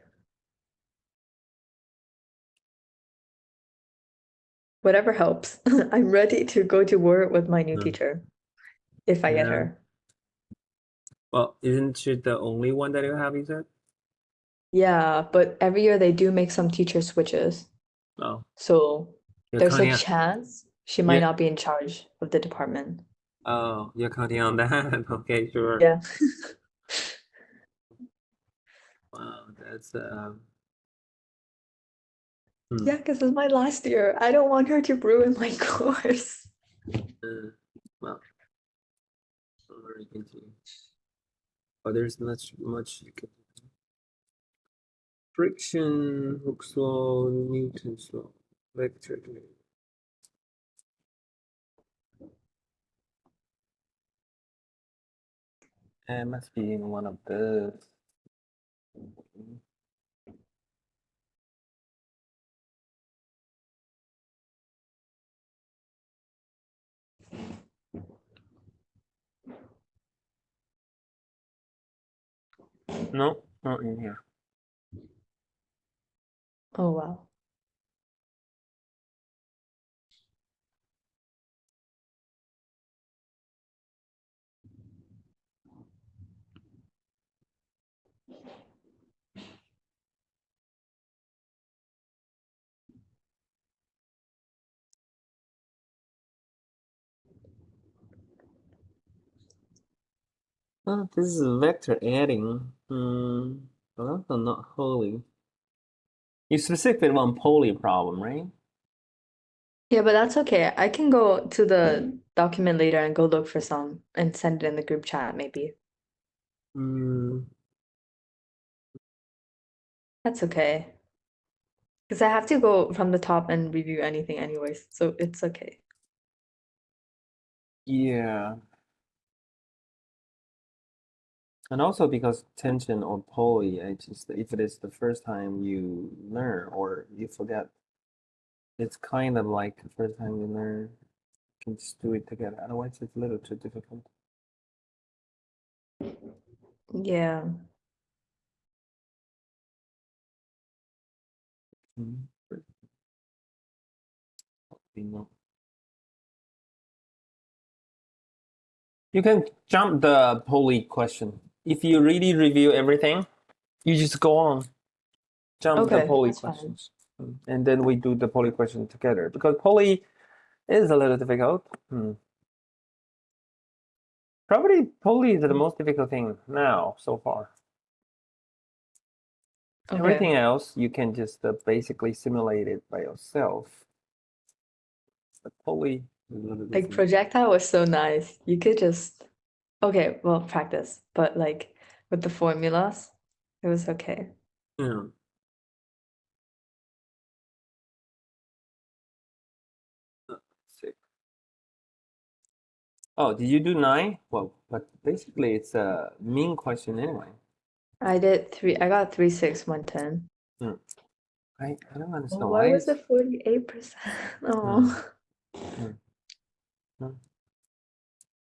Speaker 1: Whatever helps. I'm ready to go to war with my new teacher if I get
Speaker 2: Yeah.
Speaker 1: her.
Speaker 2: Well, isn't she the only one that you have, you said?
Speaker 1: Yeah, but every year they do make some teacher switches.
Speaker 2: Oh,
Speaker 1: So
Speaker 2: you're
Speaker 1: there's a
Speaker 2: counting on,
Speaker 1: chance she might not be in charge of the department.
Speaker 2: oh, you're counting on that. Okay, sure.
Speaker 1: Yeah.
Speaker 2: Wow, that's
Speaker 1: Yeah, because it's my last year. I don't want her to ruin my course.
Speaker 2: well, already continue. But there's much you can do. Friction, Hooke's law, Newton's law, vector. It must be in one of those. No, not in here.
Speaker 1: Oh wow.
Speaker 2: Oh, this is a vector adding. But also not wholly. You specifically want poly problem, right?
Speaker 1: Yeah, but that's okay. I can go to the document later and go look for some and send it in the group chat maybe. That's okay. Because I have to go from the top and review anything anyways, so it's okay.
Speaker 2: Yeah. And also because tension or poly, if it is the first time you learn or you forget, it's kind of like the first time you learn, you can just do it together. Otherwise, it's a little too difficult.
Speaker 1: Yeah.
Speaker 2: You can jump the poly question. If you really review everything, you just go on. Jump the
Speaker 1: Okay,
Speaker 2: poly
Speaker 1: that's fine.
Speaker 2: questions. And then we do the poly question together. Because poly is a little difficult. Probably poly is the most difficult thing now, so far.
Speaker 1: Okay.
Speaker 2: Everything else, you can just basically simulate it by yourself. But poly is a little
Speaker 1: Like
Speaker 2: different.
Speaker 1: projectile was so nice. You could just, okay, well, practice, but like with the formulas, it was okay.
Speaker 2: Yeah. Six. Oh, did you do 9? Well, but basically it's a mean question anyway.
Speaker 1: I got 3, 6, 1, 10.
Speaker 2: I don't understand
Speaker 1: Why was
Speaker 2: it's-
Speaker 1: it 48%? Oh.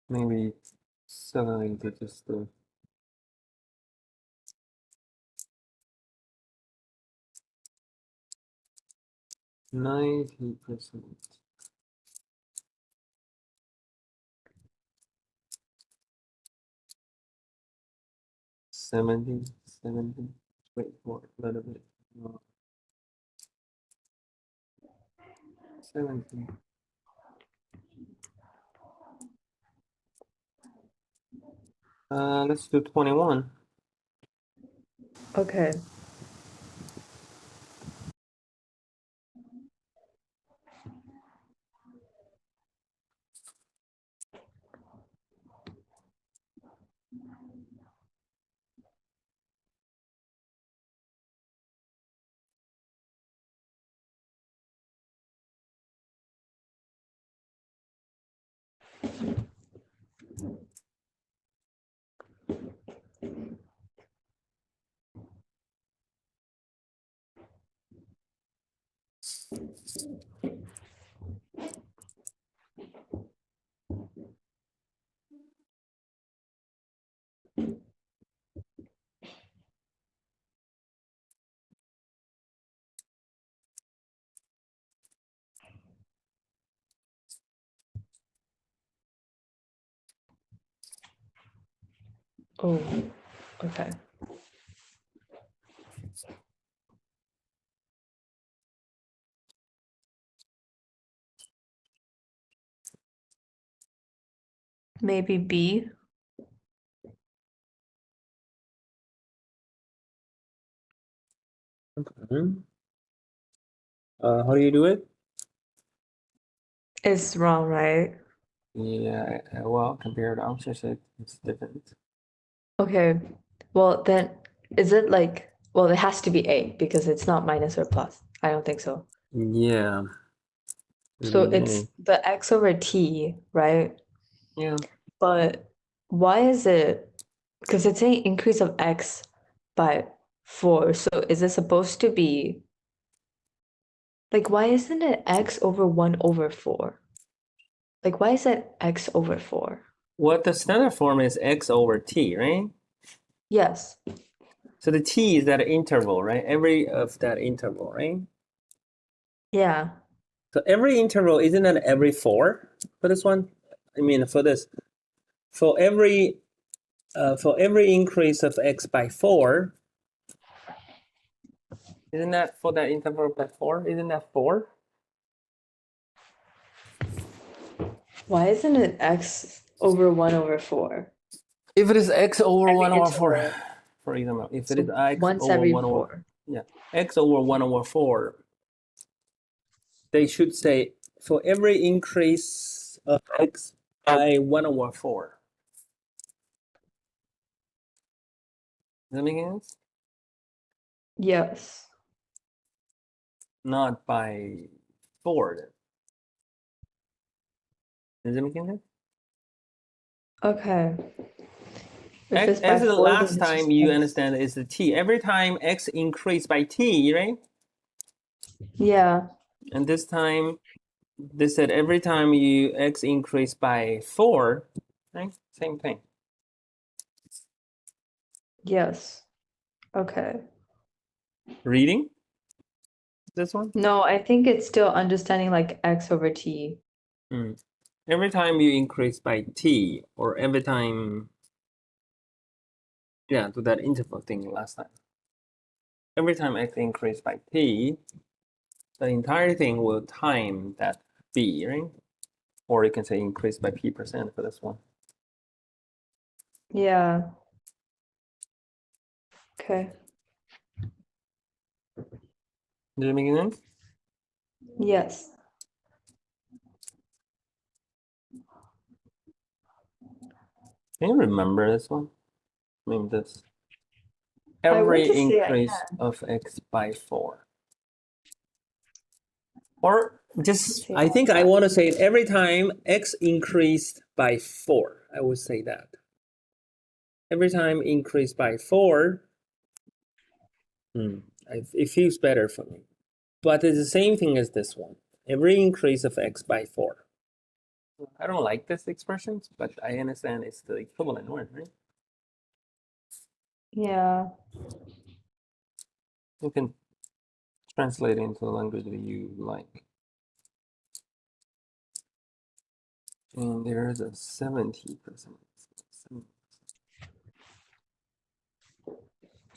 Speaker 2: Maybe suddenly they just 90%. 70. Wait for a little bit. 70. Let's do 21.
Speaker 1: Okay. Oh, okay. Maybe B.
Speaker 2: How do you do it?
Speaker 1: It's wrong, right?
Speaker 2: Yeah, well, compared to answers, it's different.
Speaker 1: Okay. Well, then is it like, well, it has to be A because it's not minus or plus. I don't think so.
Speaker 2: Yeah.
Speaker 1: So
Speaker 2: it'll be
Speaker 1: it's
Speaker 2: A.
Speaker 1: the x over t, right?
Speaker 2: Yeah.
Speaker 1: But why is it, because it's saying increase of x by 4. So is it supposed to be, like, why isn't it x over 1 over 4? Like, why is it x over 4?
Speaker 2: What the standard form is x over t, right?
Speaker 1: Yes.
Speaker 2: So the t is that interval, right? Every of that interval, right?
Speaker 1: Yeah.
Speaker 2: So every interval, isn't that every 4 for this one? I mean, for this, for every increase of x by 4, isn't that for that interval by 4? Isn't that 4?
Speaker 1: Why isn't it x over 1 over 4?
Speaker 2: If it is x over
Speaker 1: Every
Speaker 2: 1 over 4,
Speaker 1: interval.
Speaker 2: for example, if it
Speaker 1: So
Speaker 2: is x
Speaker 1: once
Speaker 2: over
Speaker 1: every
Speaker 2: 1 over,
Speaker 1: 4.
Speaker 2: yeah, x over 1 over 4, they should say for every increase of x by 1 over 4. Does that make sense?
Speaker 1: Yes.
Speaker 2: Not by 4. Does that make sense?
Speaker 1: Okay. If it's by
Speaker 2: As the
Speaker 1: 4, then
Speaker 2: last
Speaker 1: it's
Speaker 2: time
Speaker 1: just
Speaker 2: you
Speaker 1: x.
Speaker 2: understand is the t. Every time x increase by t, right?
Speaker 1: Yeah.
Speaker 2: And this time, they said every time you x increase by 4, right? Same thing.
Speaker 1: Yes. Okay.
Speaker 2: Reading this one?
Speaker 1: No, I think it's still understanding like x over t.
Speaker 2: Every time you increase by t, or every time, yeah, to that interval thing last time. Every time x increase by t, the entire thing will time that b, right? Or you can say increase by p% for this one.
Speaker 1: Yeah. Okay.
Speaker 2: Did it make sense?
Speaker 1: Yes.
Speaker 2: Can you remember this one? I mean, this.
Speaker 1: I want
Speaker 2: Every
Speaker 1: to say I
Speaker 2: increase of x by 4. Or just,
Speaker 1: say
Speaker 2: I think I
Speaker 1: that.
Speaker 2: want to say it every time x increased by 4. I would say that. Every time increased by 4, it feels better for me. But it's the same thing as this one. Every increase of x by 4. I don't like this expression, but I understand it's the equivalent one, right?
Speaker 1: Yeah.
Speaker 2: You can translate it into a language that you like. And there is a 70%.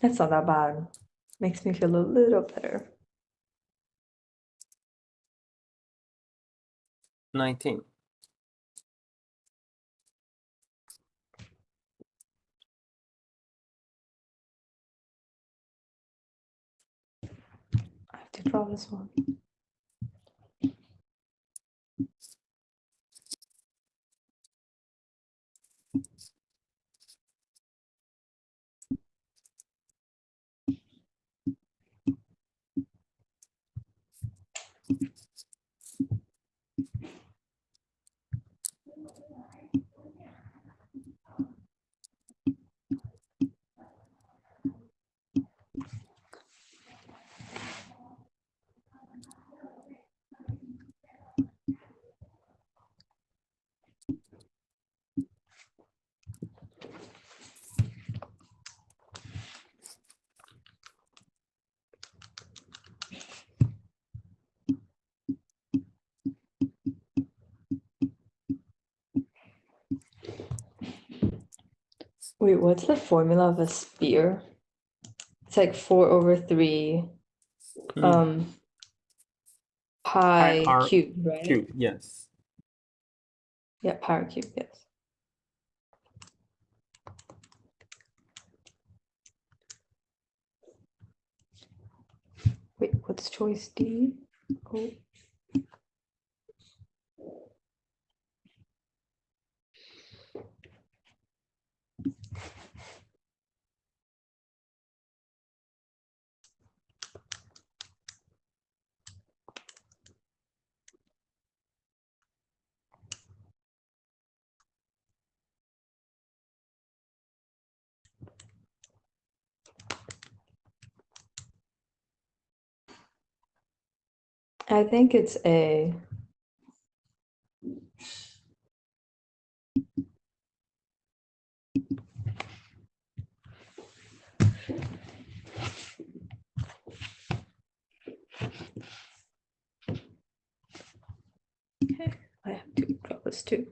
Speaker 1: That's not that bad. Makes me feel a little better.
Speaker 2: 19.
Speaker 1: I have to draw this one. Wait, what's the formula of a sphere? It's like 4 over 3 pi
Speaker 2: R
Speaker 1: cubed, right?
Speaker 2: cube, yes.
Speaker 1: Yeah, pi r cubed, yes. Wait, what's choice D? Oh. I think it's A. Okay, I have to draw this too.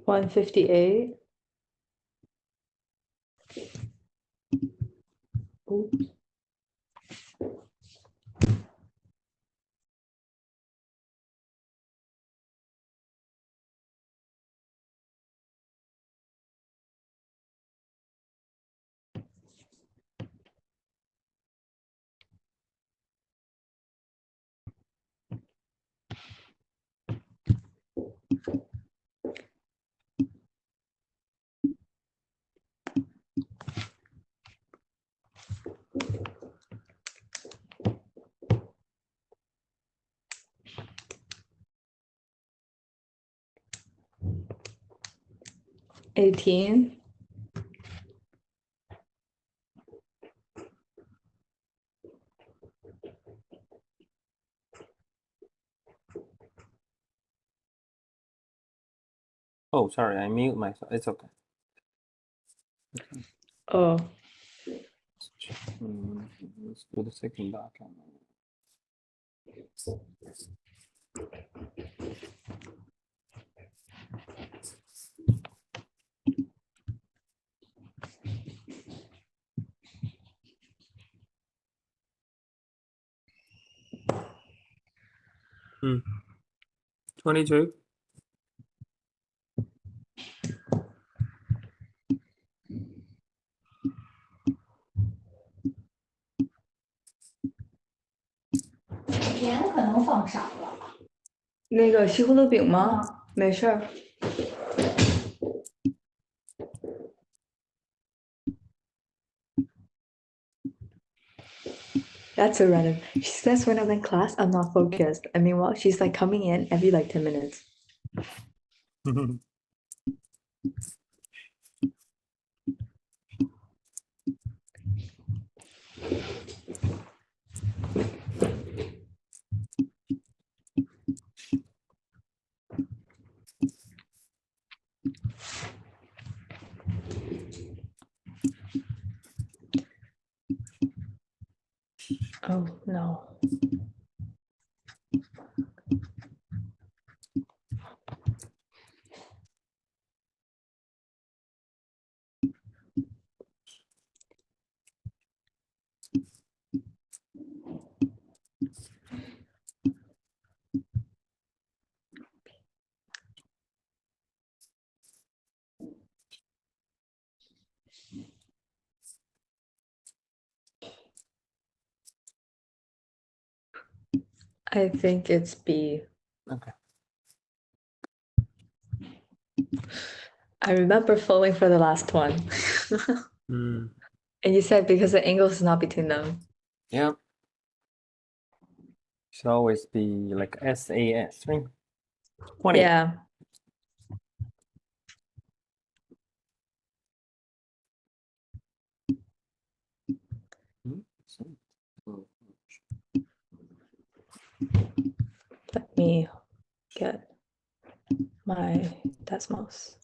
Speaker 1: $158. Oops. $18.
Speaker 2: Oh, sorry, I mute myself. It's okay.
Speaker 1: Oh,
Speaker 2: Let's do the second doc. Hmm. 22.
Speaker 3: 盐可能放少了。
Speaker 1: 那个西葫芦饼吗？没事儿。That's so random. She says when I'm in class, I'm not focused. I mean, well, she's like coming in every like 10 minutes. Oh no. I think it's B.
Speaker 2: Okay.
Speaker 1: I remember falling for the last one.
Speaker 2: Hmm.
Speaker 1: And you said because the angle is not between them.
Speaker 2: Yep. Should always be like SAS, right? 20.
Speaker 1: Yeah.
Speaker 2: Hmm, so
Speaker 1: Let me get my Desmos.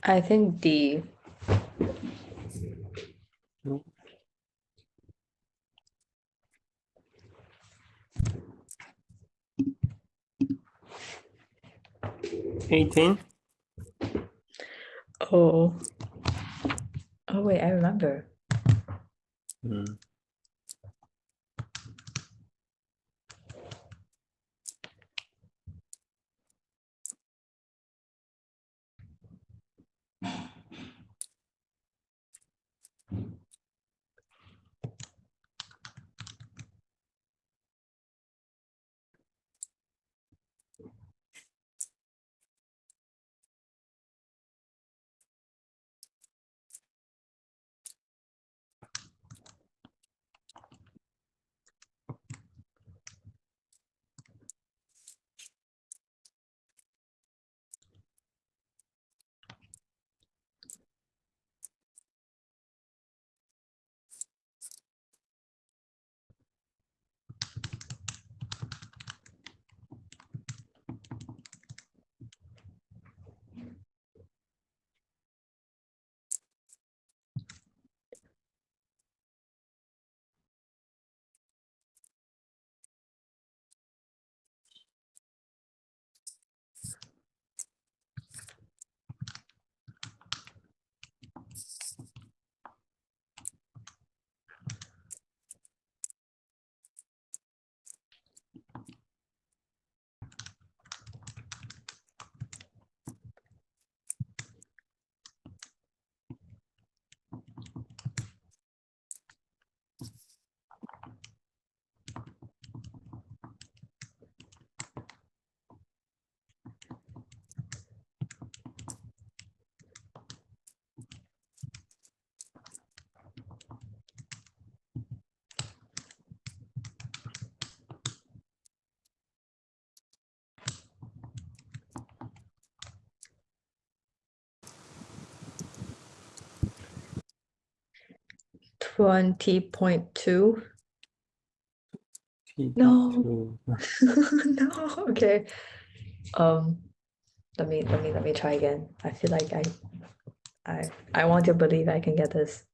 Speaker 1: I think D.
Speaker 2: No. 18.
Speaker 1: Oh. Oh wait, I remember.
Speaker 2: Hmm.
Speaker 1: $20.2.
Speaker 2: T
Speaker 1: No.
Speaker 2: 2.
Speaker 1: No. Okay. Let me try again. I feel like I want to believe I can get this.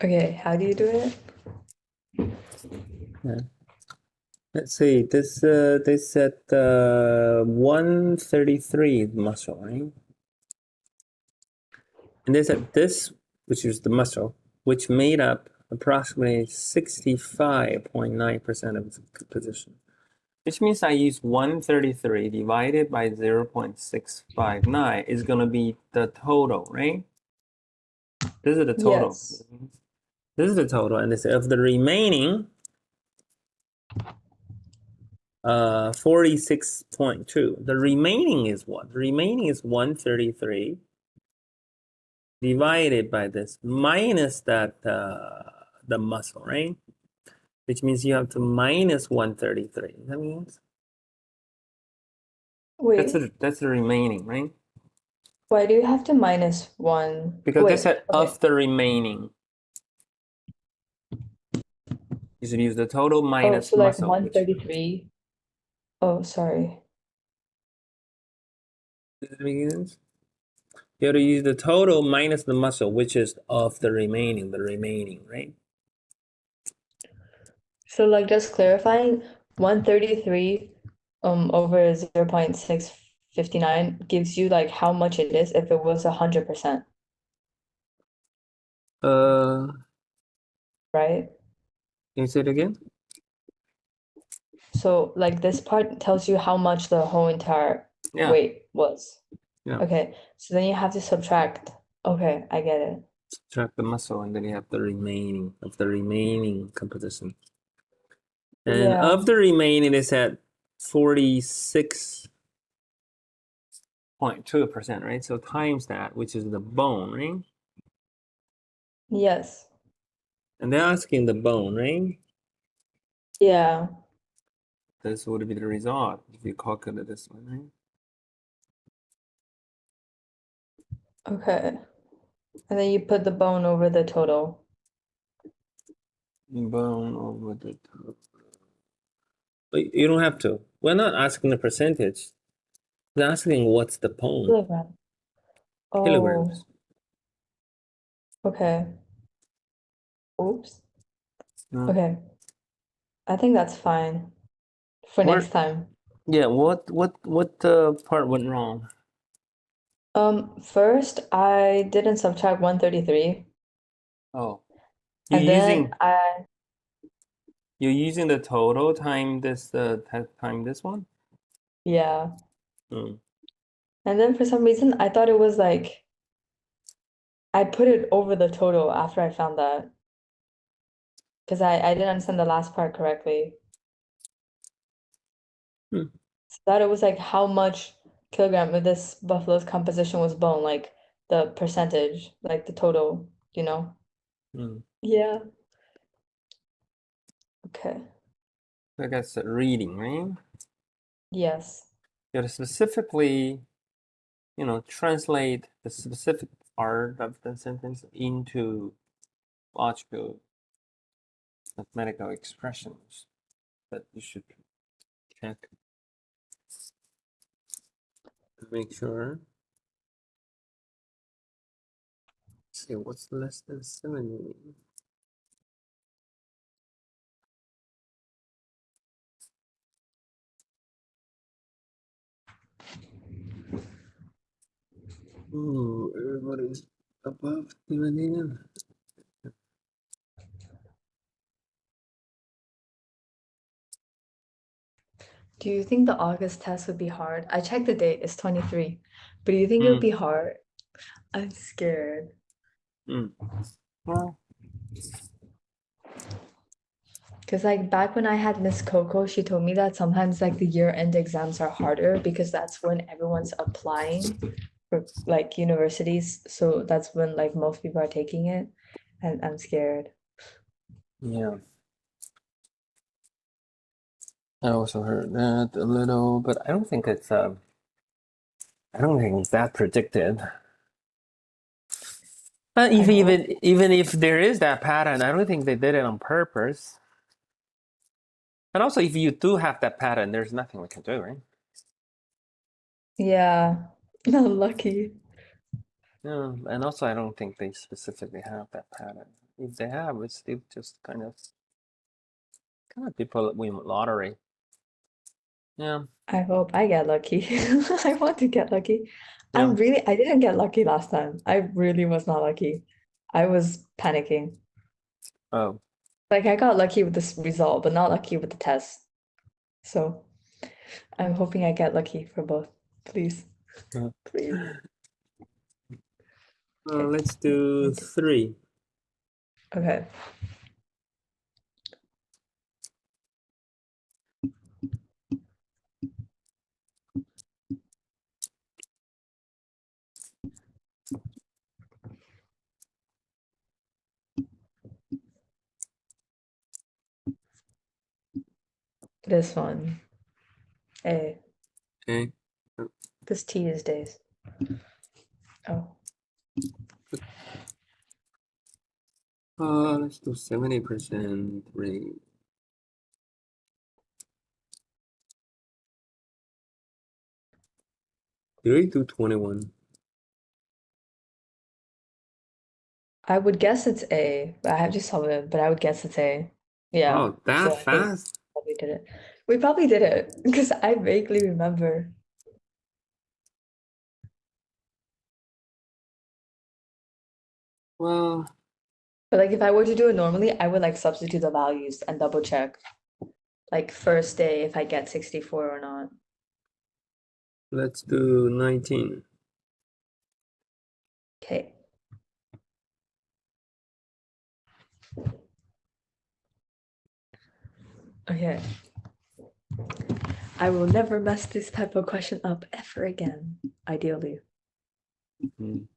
Speaker 1: Okay, how do you do it?
Speaker 2: Let's see. This at 133 muscle, right? And this at this, which is the muscle, which made up approximately 65.9% of its composition. Which means I use 133 divided by 0.659 is going to be the total, right? This is the total.
Speaker 1: Yes.
Speaker 2: This is the total, and it's of the remaining 46.2. The remaining is what? The remaining is 133 divided by this minus that the muscle, right? Which means you have to minus 133. That means
Speaker 1: Wait,
Speaker 2: that's the remaining, right?
Speaker 1: why do you have to minus one?
Speaker 2: Because they
Speaker 1: Wait,
Speaker 2: said
Speaker 1: okay.
Speaker 2: of the remaining. You should use the total
Speaker 1: Oh,
Speaker 2: minus
Speaker 1: so like
Speaker 2: muscle. Which
Speaker 1: 133. Oh, sorry.
Speaker 2: does it make sense? You have to use the total minus the muscle, which is of the remaining, right?
Speaker 1: So like just clarifying, 133 over 0.659 gives you like how much it is if it was 100%, right?
Speaker 2: Can you say it again?
Speaker 1: So like this part tells you how much the whole entire
Speaker 2: Yeah.
Speaker 1: weight was.
Speaker 2: Yeah.
Speaker 1: Okay, so then you have to subtract. Okay, I get it.
Speaker 2: Subtract the muscle, and then you have the remaining of the remaining composition. And
Speaker 1: Yeah.
Speaker 2: of the remaining, it's at 46.2%, right? So times that, which is the bone, right?
Speaker 1: Yes.
Speaker 2: And they're asking the bone, right?
Speaker 1: Yeah.
Speaker 2: This would be the result if you calculate this one, right?
Speaker 1: Okay. And then you put the bone over the total.
Speaker 2: Bone over the top. But you don't have to. We're not asking the percentage. We're asking what's the bone.
Speaker 1: Kilogram. Oh,
Speaker 2: Kilograms.
Speaker 1: okay. Oops.
Speaker 2: No.
Speaker 1: Okay. I think that's fine for
Speaker 2: What-
Speaker 1: next time.
Speaker 2: Yeah, what part went wrong?
Speaker 1: First I didn't subtract 133,
Speaker 2: Oh,
Speaker 1: and then
Speaker 2: you're using the total time this time this one?
Speaker 1: yeah.
Speaker 2: Hmm.
Speaker 1: And then for some reason I thought it was like I put it over the total after I found that. Because I didn't understand the last part correctly.
Speaker 2: Hmm.
Speaker 1: So thought it was like how much kilogram of this buffalo's composition was bone, like the percentage, like the total, you know?
Speaker 2: Hmm.
Speaker 1: Yeah. Okay.
Speaker 2: So that's reading, right?
Speaker 1: Yes.
Speaker 2: You have to specifically, translate the specific part of the sentence into logical mathematical expressions that you should check. Make sure. Let's see, what's less than 70? Ooh, everybody's above 70.
Speaker 1: Do you think the August test would be hard? I checked the date, it's 23. But do you think it would be hard? I'm scared.
Speaker 2: Well,
Speaker 1: Because like back when I had Miss Coco, she told me that sometimes like the year-end exams are harder because that's when everyone's applying for like universities. So that's when like most people are taking it. And I'm scared.
Speaker 2: yeah. I also heard that a little, but I don't think it's that predicted. But
Speaker 1: I hope.
Speaker 2: even if there is that pattern, I don't think they did it on purpose. And also, if you do have that pattern, there's nothing we can do, right?
Speaker 1: Yeah, not lucky.
Speaker 2: Yeah, and also, I don't think they specifically have that pattern. If they have, it's still just kind of people win lottery. Yeah.
Speaker 1: I hope I get lucky. I want to get lucky.
Speaker 2: Yeah.
Speaker 1: I didn't get lucky last time. I really was not lucky. I was panicking.
Speaker 2: Oh,
Speaker 1: Like I got lucky with this result, but not lucky with the test. So I'm hoping I get lucky for both. Please.
Speaker 2: Uh,
Speaker 1: Please. Okay.
Speaker 2: let's do 3.
Speaker 1: Okay. This one. A.
Speaker 2: Okay.
Speaker 1: This T is days. Oh.
Speaker 2: Let's do 70% 3. Did we do 21?
Speaker 1: I would guess it's A, but I have to solve it, but I would guess it's A. Yeah.
Speaker 2: Oh, that
Speaker 1: so I think
Speaker 2: fast?
Speaker 1: probably did it. We probably did it because I vaguely remember.
Speaker 2: Well,
Speaker 1: But like if I were to do it normally, I would like substitute the values and double check. Like first day if I get 64 or not.
Speaker 2: let's do 19.
Speaker 1: Okay. Okay. I will never mess this type of question up ever again, ideally.
Speaker 2: Mhm.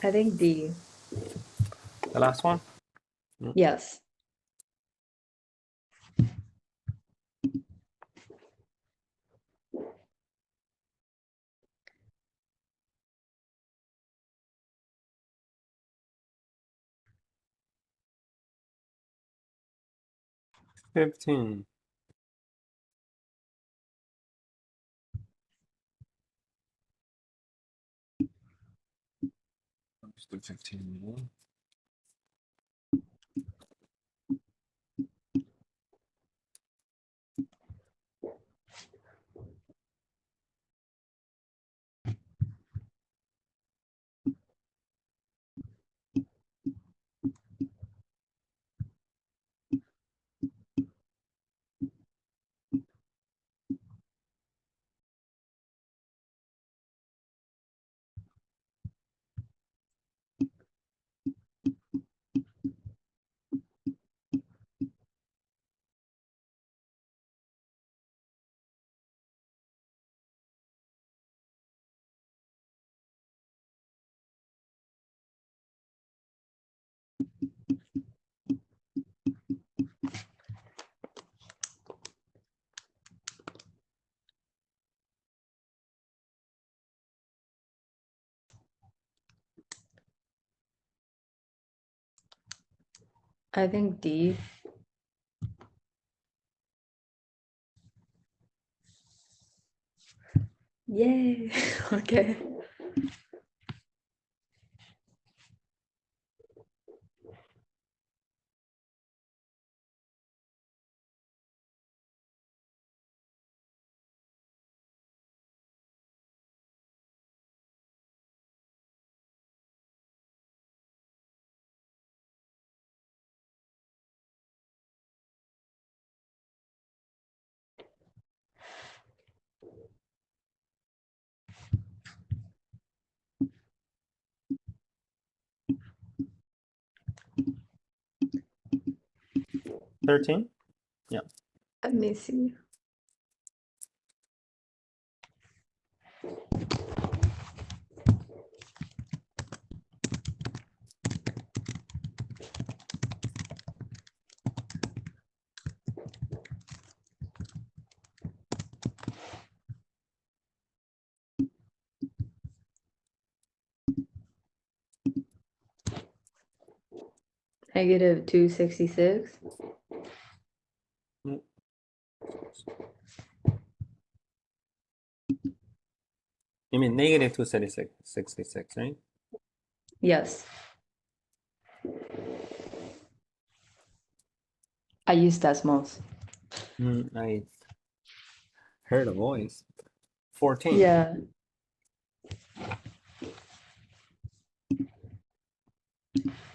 Speaker 1: I think D.
Speaker 2: The last one?
Speaker 1: Yes.
Speaker 2: Fifteen. Let's do 15 more.
Speaker 1: I think D. Yay. Okay.
Speaker 2: 13?
Speaker 1: Let me see. Negative 266.
Speaker 2: You mean negative 266, right?
Speaker 1: Yes. I use decimals.
Speaker 2: I heard a voice. 14.
Speaker 1: Yeah.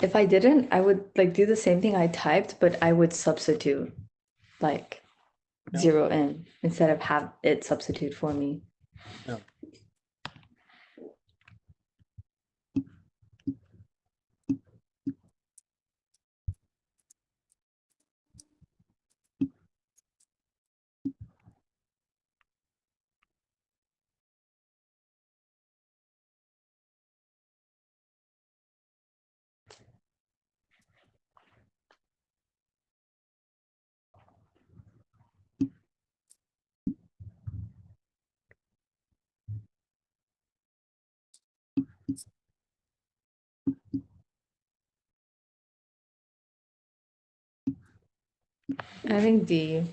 Speaker 1: If I didn't, I would like do the same thing I typed, but I would substitute like
Speaker 2: Yeah.
Speaker 1: 0 in instead of have it substitute for me.
Speaker 2: Yeah.
Speaker 1: I think D.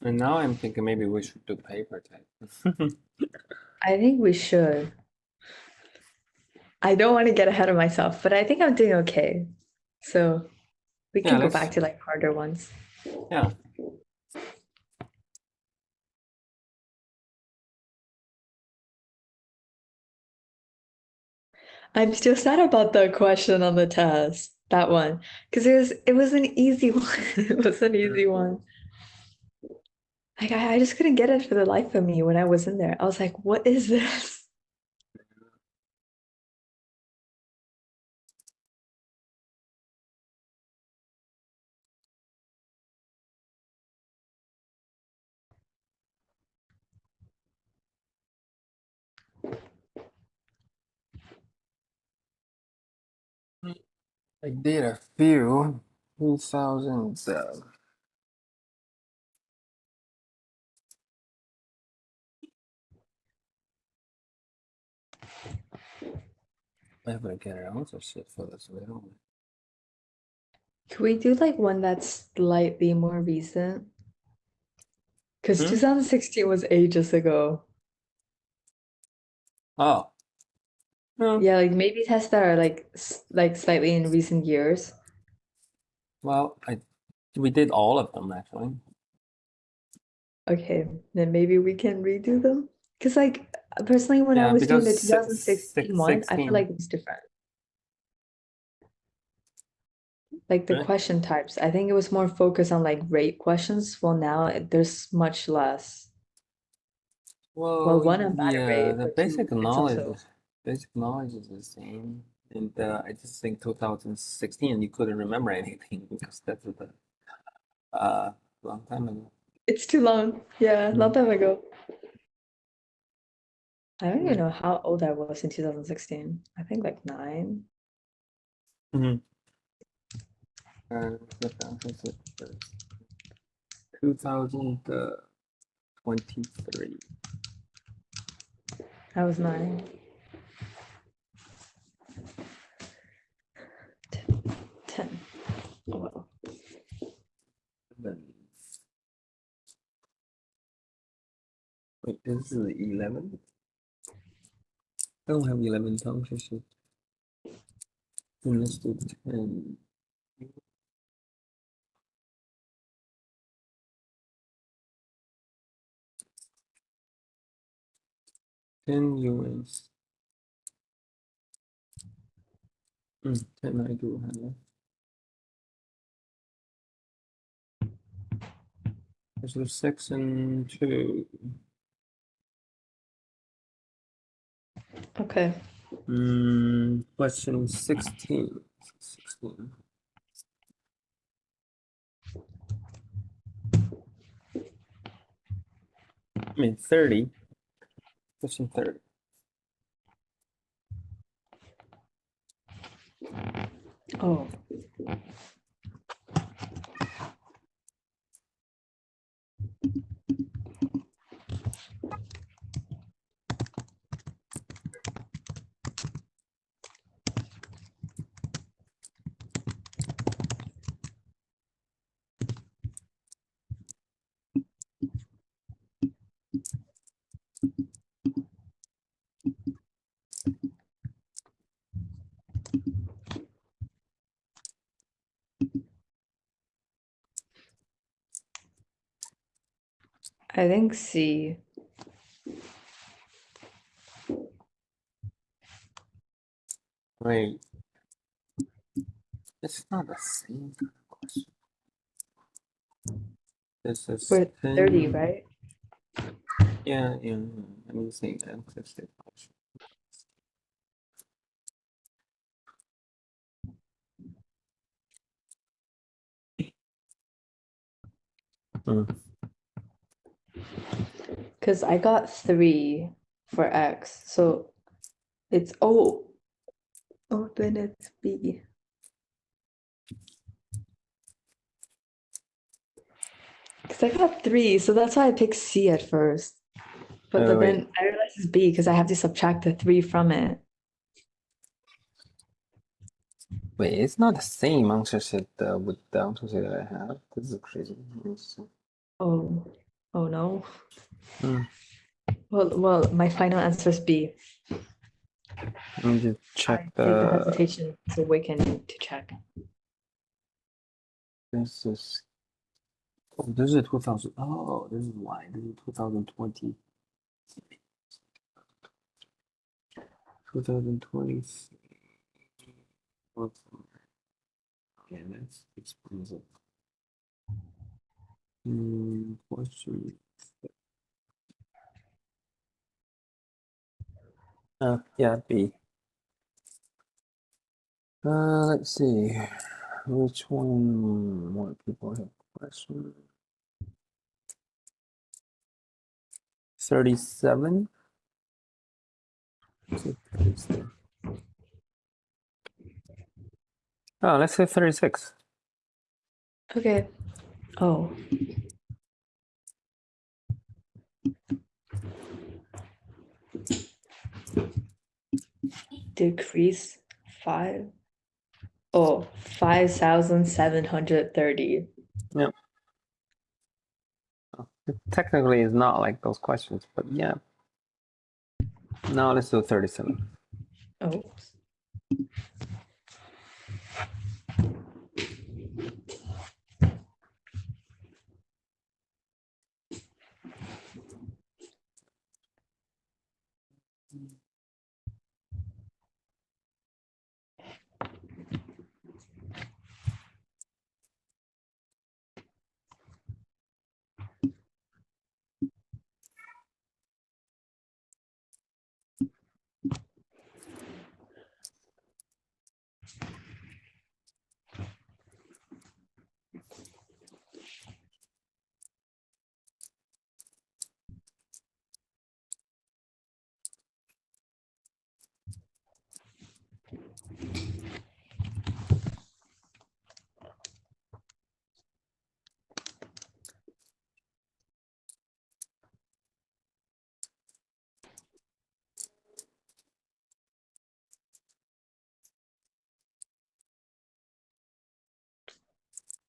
Speaker 2: And now I'm thinking maybe we should do paper type.
Speaker 1: I think we should. I don't want to get ahead of myself, but I think I'm doing okay. So we
Speaker 2: Yeah,
Speaker 1: can go
Speaker 2: let's-
Speaker 1: back to like harder ones.
Speaker 2: Yeah.
Speaker 1: I'm still sad about the question on the test, that one, because it was an easy one. It was an easy one. Like I just couldn't get it for the life of me when I was in there. I was like, what is this?
Speaker 2: I did a few 2000. I have to get an answer sheet for this. We don't.
Speaker 1: Could we do like one that's slightly more recent? Because
Speaker 2: Hmm?
Speaker 1: 2016 was ages ago.
Speaker 2: Oh. No.
Speaker 1: Yeah, like maybe tests that are like like slightly in recent years.
Speaker 2: Well, we did all of them actually.
Speaker 1: Okay, then maybe we can redo them. Because like personally, when I
Speaker 2: Yeah,
Speaker 1: was doing the
Speaker 2: because
Speaker 1: 2016 one, I feel
Speaker 2: 16.
Speaker 1: like it was different. Like the
Speaker 2: Right.
Speaker 1: question types, I think it was more focused on like rate questions. Well, now there's much less. Well, one on battery
Speaker 2: yeah,
Speaker 1: rate,
Speaker 2: the
Speaker 1: but two, it's also
Speaker 2: basic knowledge is the same. And I just think 2016 you couldn't remember anything because that's the long time ago.
Speaker 1: it's too long. Yeah, long time ago. I don't even
Speaker 2: Mm.
Speaker 1: know how old I was in 2016. I think like 9.
Speaker 2: Mm-hmm. 2023.
Speaker 1: I was 9. 10. Oh well.
Speaker 2: Then, wait, this is 11. I don't have 11 tongues. Then let's do 10. US. 1092 handle. There's 6 and 2.
Speaker 1: Okay.
Speaker 2: Question 16. 16. I mean 30. Question 30.
Speaker 1: Oh. I think C.
Speaker 2: Wait. It's not the same kind of question. This is
Speaker 1: We're 30,
Speaker 2: 10.
Speaker 1: right?
Speaker 2: Yeah. I mean, same answer. Same question.
Speaker 1: Because I got 3 for X. So it's oh, then it's B. Because I got 3, so that's why I picked C at first. But
Speaker 2: Oh, wait.
Speaker 1: then I realized it's B because I have to subtract the 3 from it.
Speaker 2: Wait, it's not the same answer set with the answer set that I have. This is crazy.
Speaker 1: Oh no.
Speaker 2: Hmm.
Speaker 1: Well, my final answer is B.
Speaker 2: Let me just check
Speaker 1: Take the hesitation to awaken to check.
Speaker 2: This is. Oh, this is 2000. Oh, this is why. This is 2020. 2020. Okay, that's expensive. Question. Yeah, B. Let's see. Which one more people have questions? 37. Oh, let's say 36.
Speaker 1: Okay. Oh. Decrease 5. Oh, 5,730.
Speaker 2: Yeah. It technically is not like those questions, but yeah. Now let's do 37.
Speaker 1: Oh.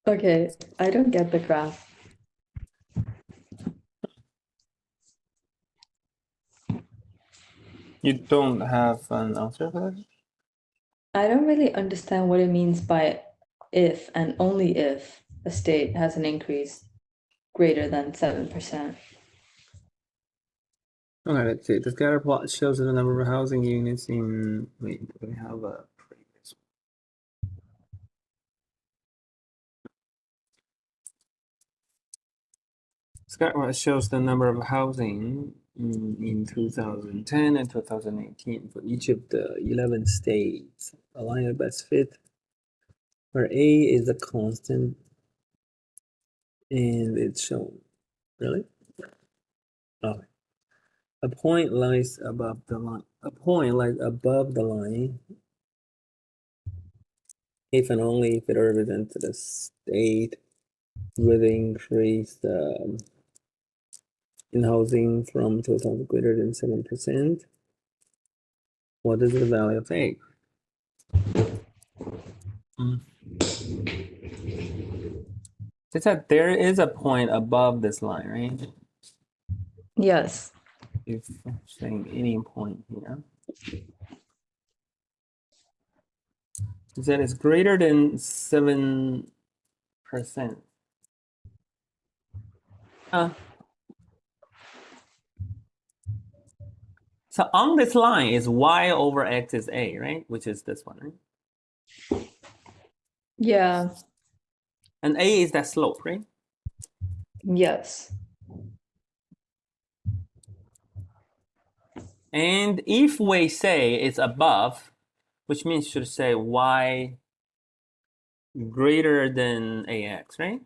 Speaker 1: Okay, I don't get the graph.
Speaker 2: You don't have an answer for that?
Speaker 1: I don't really understand what it means by if and only if a state has an increase greater than 7%.
Speaker 2: Okay, let's see. The scatter plot shows the number of housing units in. Wait, do we have a previous Skyward shows the number of housing in 2010 and 2018 for each of the 11 states. Align your best fit, where A is a constant and it's shown. Really? Oh. A point lies above the line. A point lies above the line if and only if it represents the state with increased in housing from total greater than 7%. What is the value of A? It said there is a point above this line, right?
Speaker 1: Yes.
Speaker 2: If saying any point here. It said it's greater than 7%. So on this line is y over x is a, right? Which is this one, right?
Speaker 1: Yeah.
Speaker 2: And a is that slope, right?
Speaker 1: Yes.
Speaker 2: And if we say it's above, which means you should say y greater than ax, right?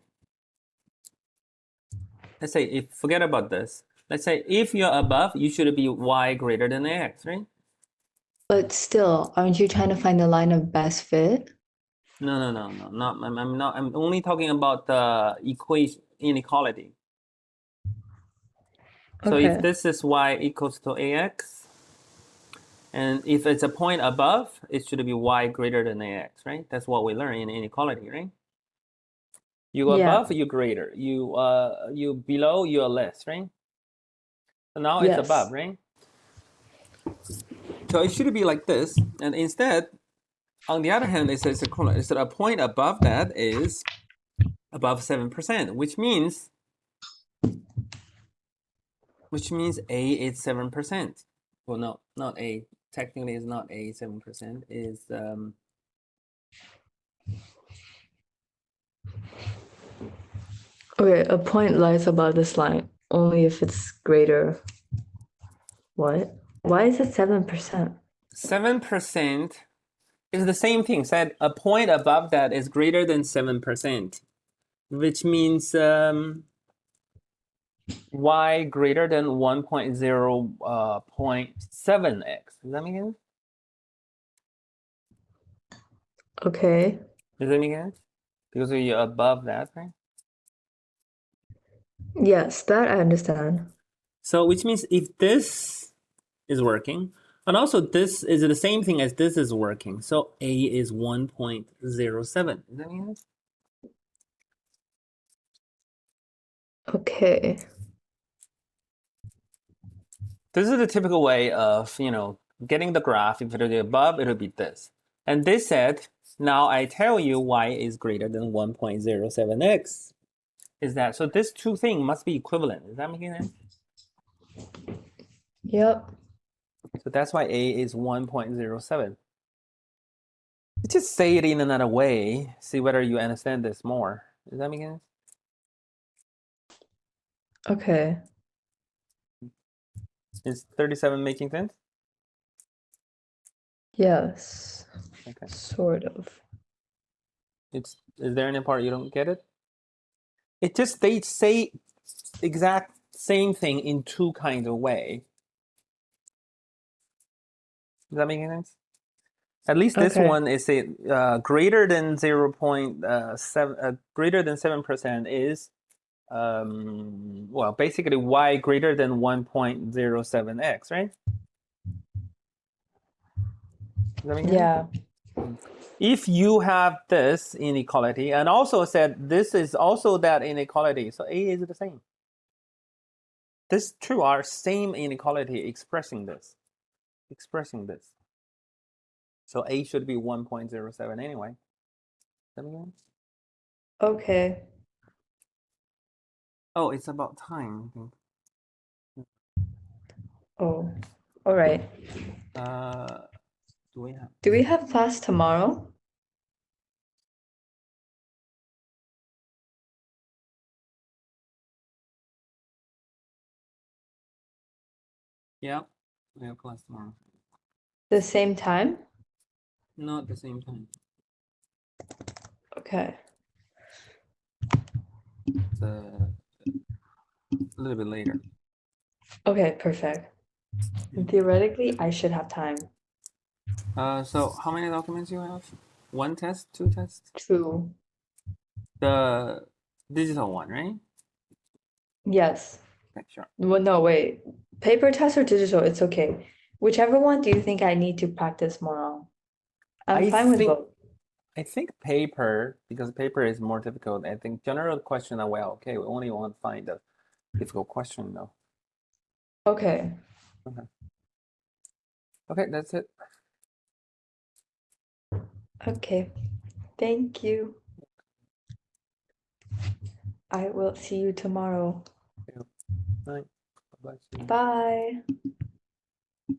Speaker 2: Let's say if forget about this. Let's say if you're above, you should be y greater than ax, right?
Speaker 1: But still, aren't you trying to find the line of best fit?
Speaker 2: No, not I'm not. I'm only talking about the equation inequality. So
Speaker 1: Okay.
Speaker 2: if this is y equals to ax, and if it's a point above, it should be y greater than ax, right? That's what we learn in inequality, right? You go
Speaker 1: Yeah.
Speaker 2: above, you greater. You below, you're less, right? So now it's
Speaker 1: Yes.
Speaker 2: above, right? So it should be like this, and instead, on the other hand, it says a point above that is above 7%, which means A is 7%. Well, no, not A. Technically, it's not A 7%. Is
Speaker 1: Okay, a point lies above this line only if it's greater. What? Why is it 7%?
Speaker 2: 7% is the same thing. Said a point above that is greater than 7%, which means y greater than 1.0.7x. Does that make sense?
Speaker 1: Okay.
Speaker 2: Does that make sense? Because you're above that, right?
Speaker 1: Yes, that I understand.
Speaker 2: So which means if this is working, and also this is the same thing as this is working. So A is 1.07. Does that make sense?
Speaker 1: Okay.
Speaker 2: This is the typical way of, getting the graph. If it is above, it'll be this. And this said, now I tell you y is greater than 1.07x. Is that, so this two things must be equivalent. Is that making sense?
Speaker 1: Yep.
Speaker 2: So that's why A is 1.07. Just say it in another way. See whether you understand this more. Does that make sense?
Speaker 1: Okay.
Speaker 2: Is 37 making sense?
Speaker 1: Yes.
Speaker 2: Okay.
Speaker 1: Sort of.
Speaker 2: Is there any part you don't get it? It just they say exact same thing in two kinds of way. Does that make sense? At least this
Speaker 1: Okay.
Speaker 2: one is a greater than 0.7 greater than 7% is well, basically y greater than 1.07x, right? Does that make sense?
Speaker 1: Yeah.
Speaker 2: If you have this inequality, and also said this is also that inequality, so A is the same. These two are same inequality expressing this. So A should be 1.07 anyway. Does that make sense?
Speaker 1: Okay.
Speaker 2: Oh, it's about time, I think.
Speaker 1: Oh, all right.
Speaker 2: Do we have?
Speaker 1: Do we have class tomorrow?
Speaker 2: Yeah, we have class tomorrow.
Speaker 1: The same time?
Speaker 2: Not at the same time.
Speaker 1: Okay.
Speaker 2: It's a little bit later.
Speaker 1: Okay, perfect. And theoretically, I should have time.
Speaker 2: So how many documents you have? One test, two tests?
Speaker 1: 2.
Speaker 2: The digital one, right?
Speaker 1: Yes.
Speaker 2: Okay, sure.
Speaker 1: Well, no, wait. Paper test or digital? It's okay. Whichever one do you think I need to practice more on? I'm
Speaker 2: I
Speaker 1: fine with
Speaker 2: think-
Speaker 1: both.
Speaker 2: I think paper, because paper is more difficult. I think general question are well, okay, we only want to find a difficult question though.
Speaker 1: Okay.
Speaker 2: Okay, that's it.
Speaker 1: Okay. Thank you. I will see you tomorrow.
Speaker 2: Bye. Bye-bye. See you.
Speaker 1: Bye.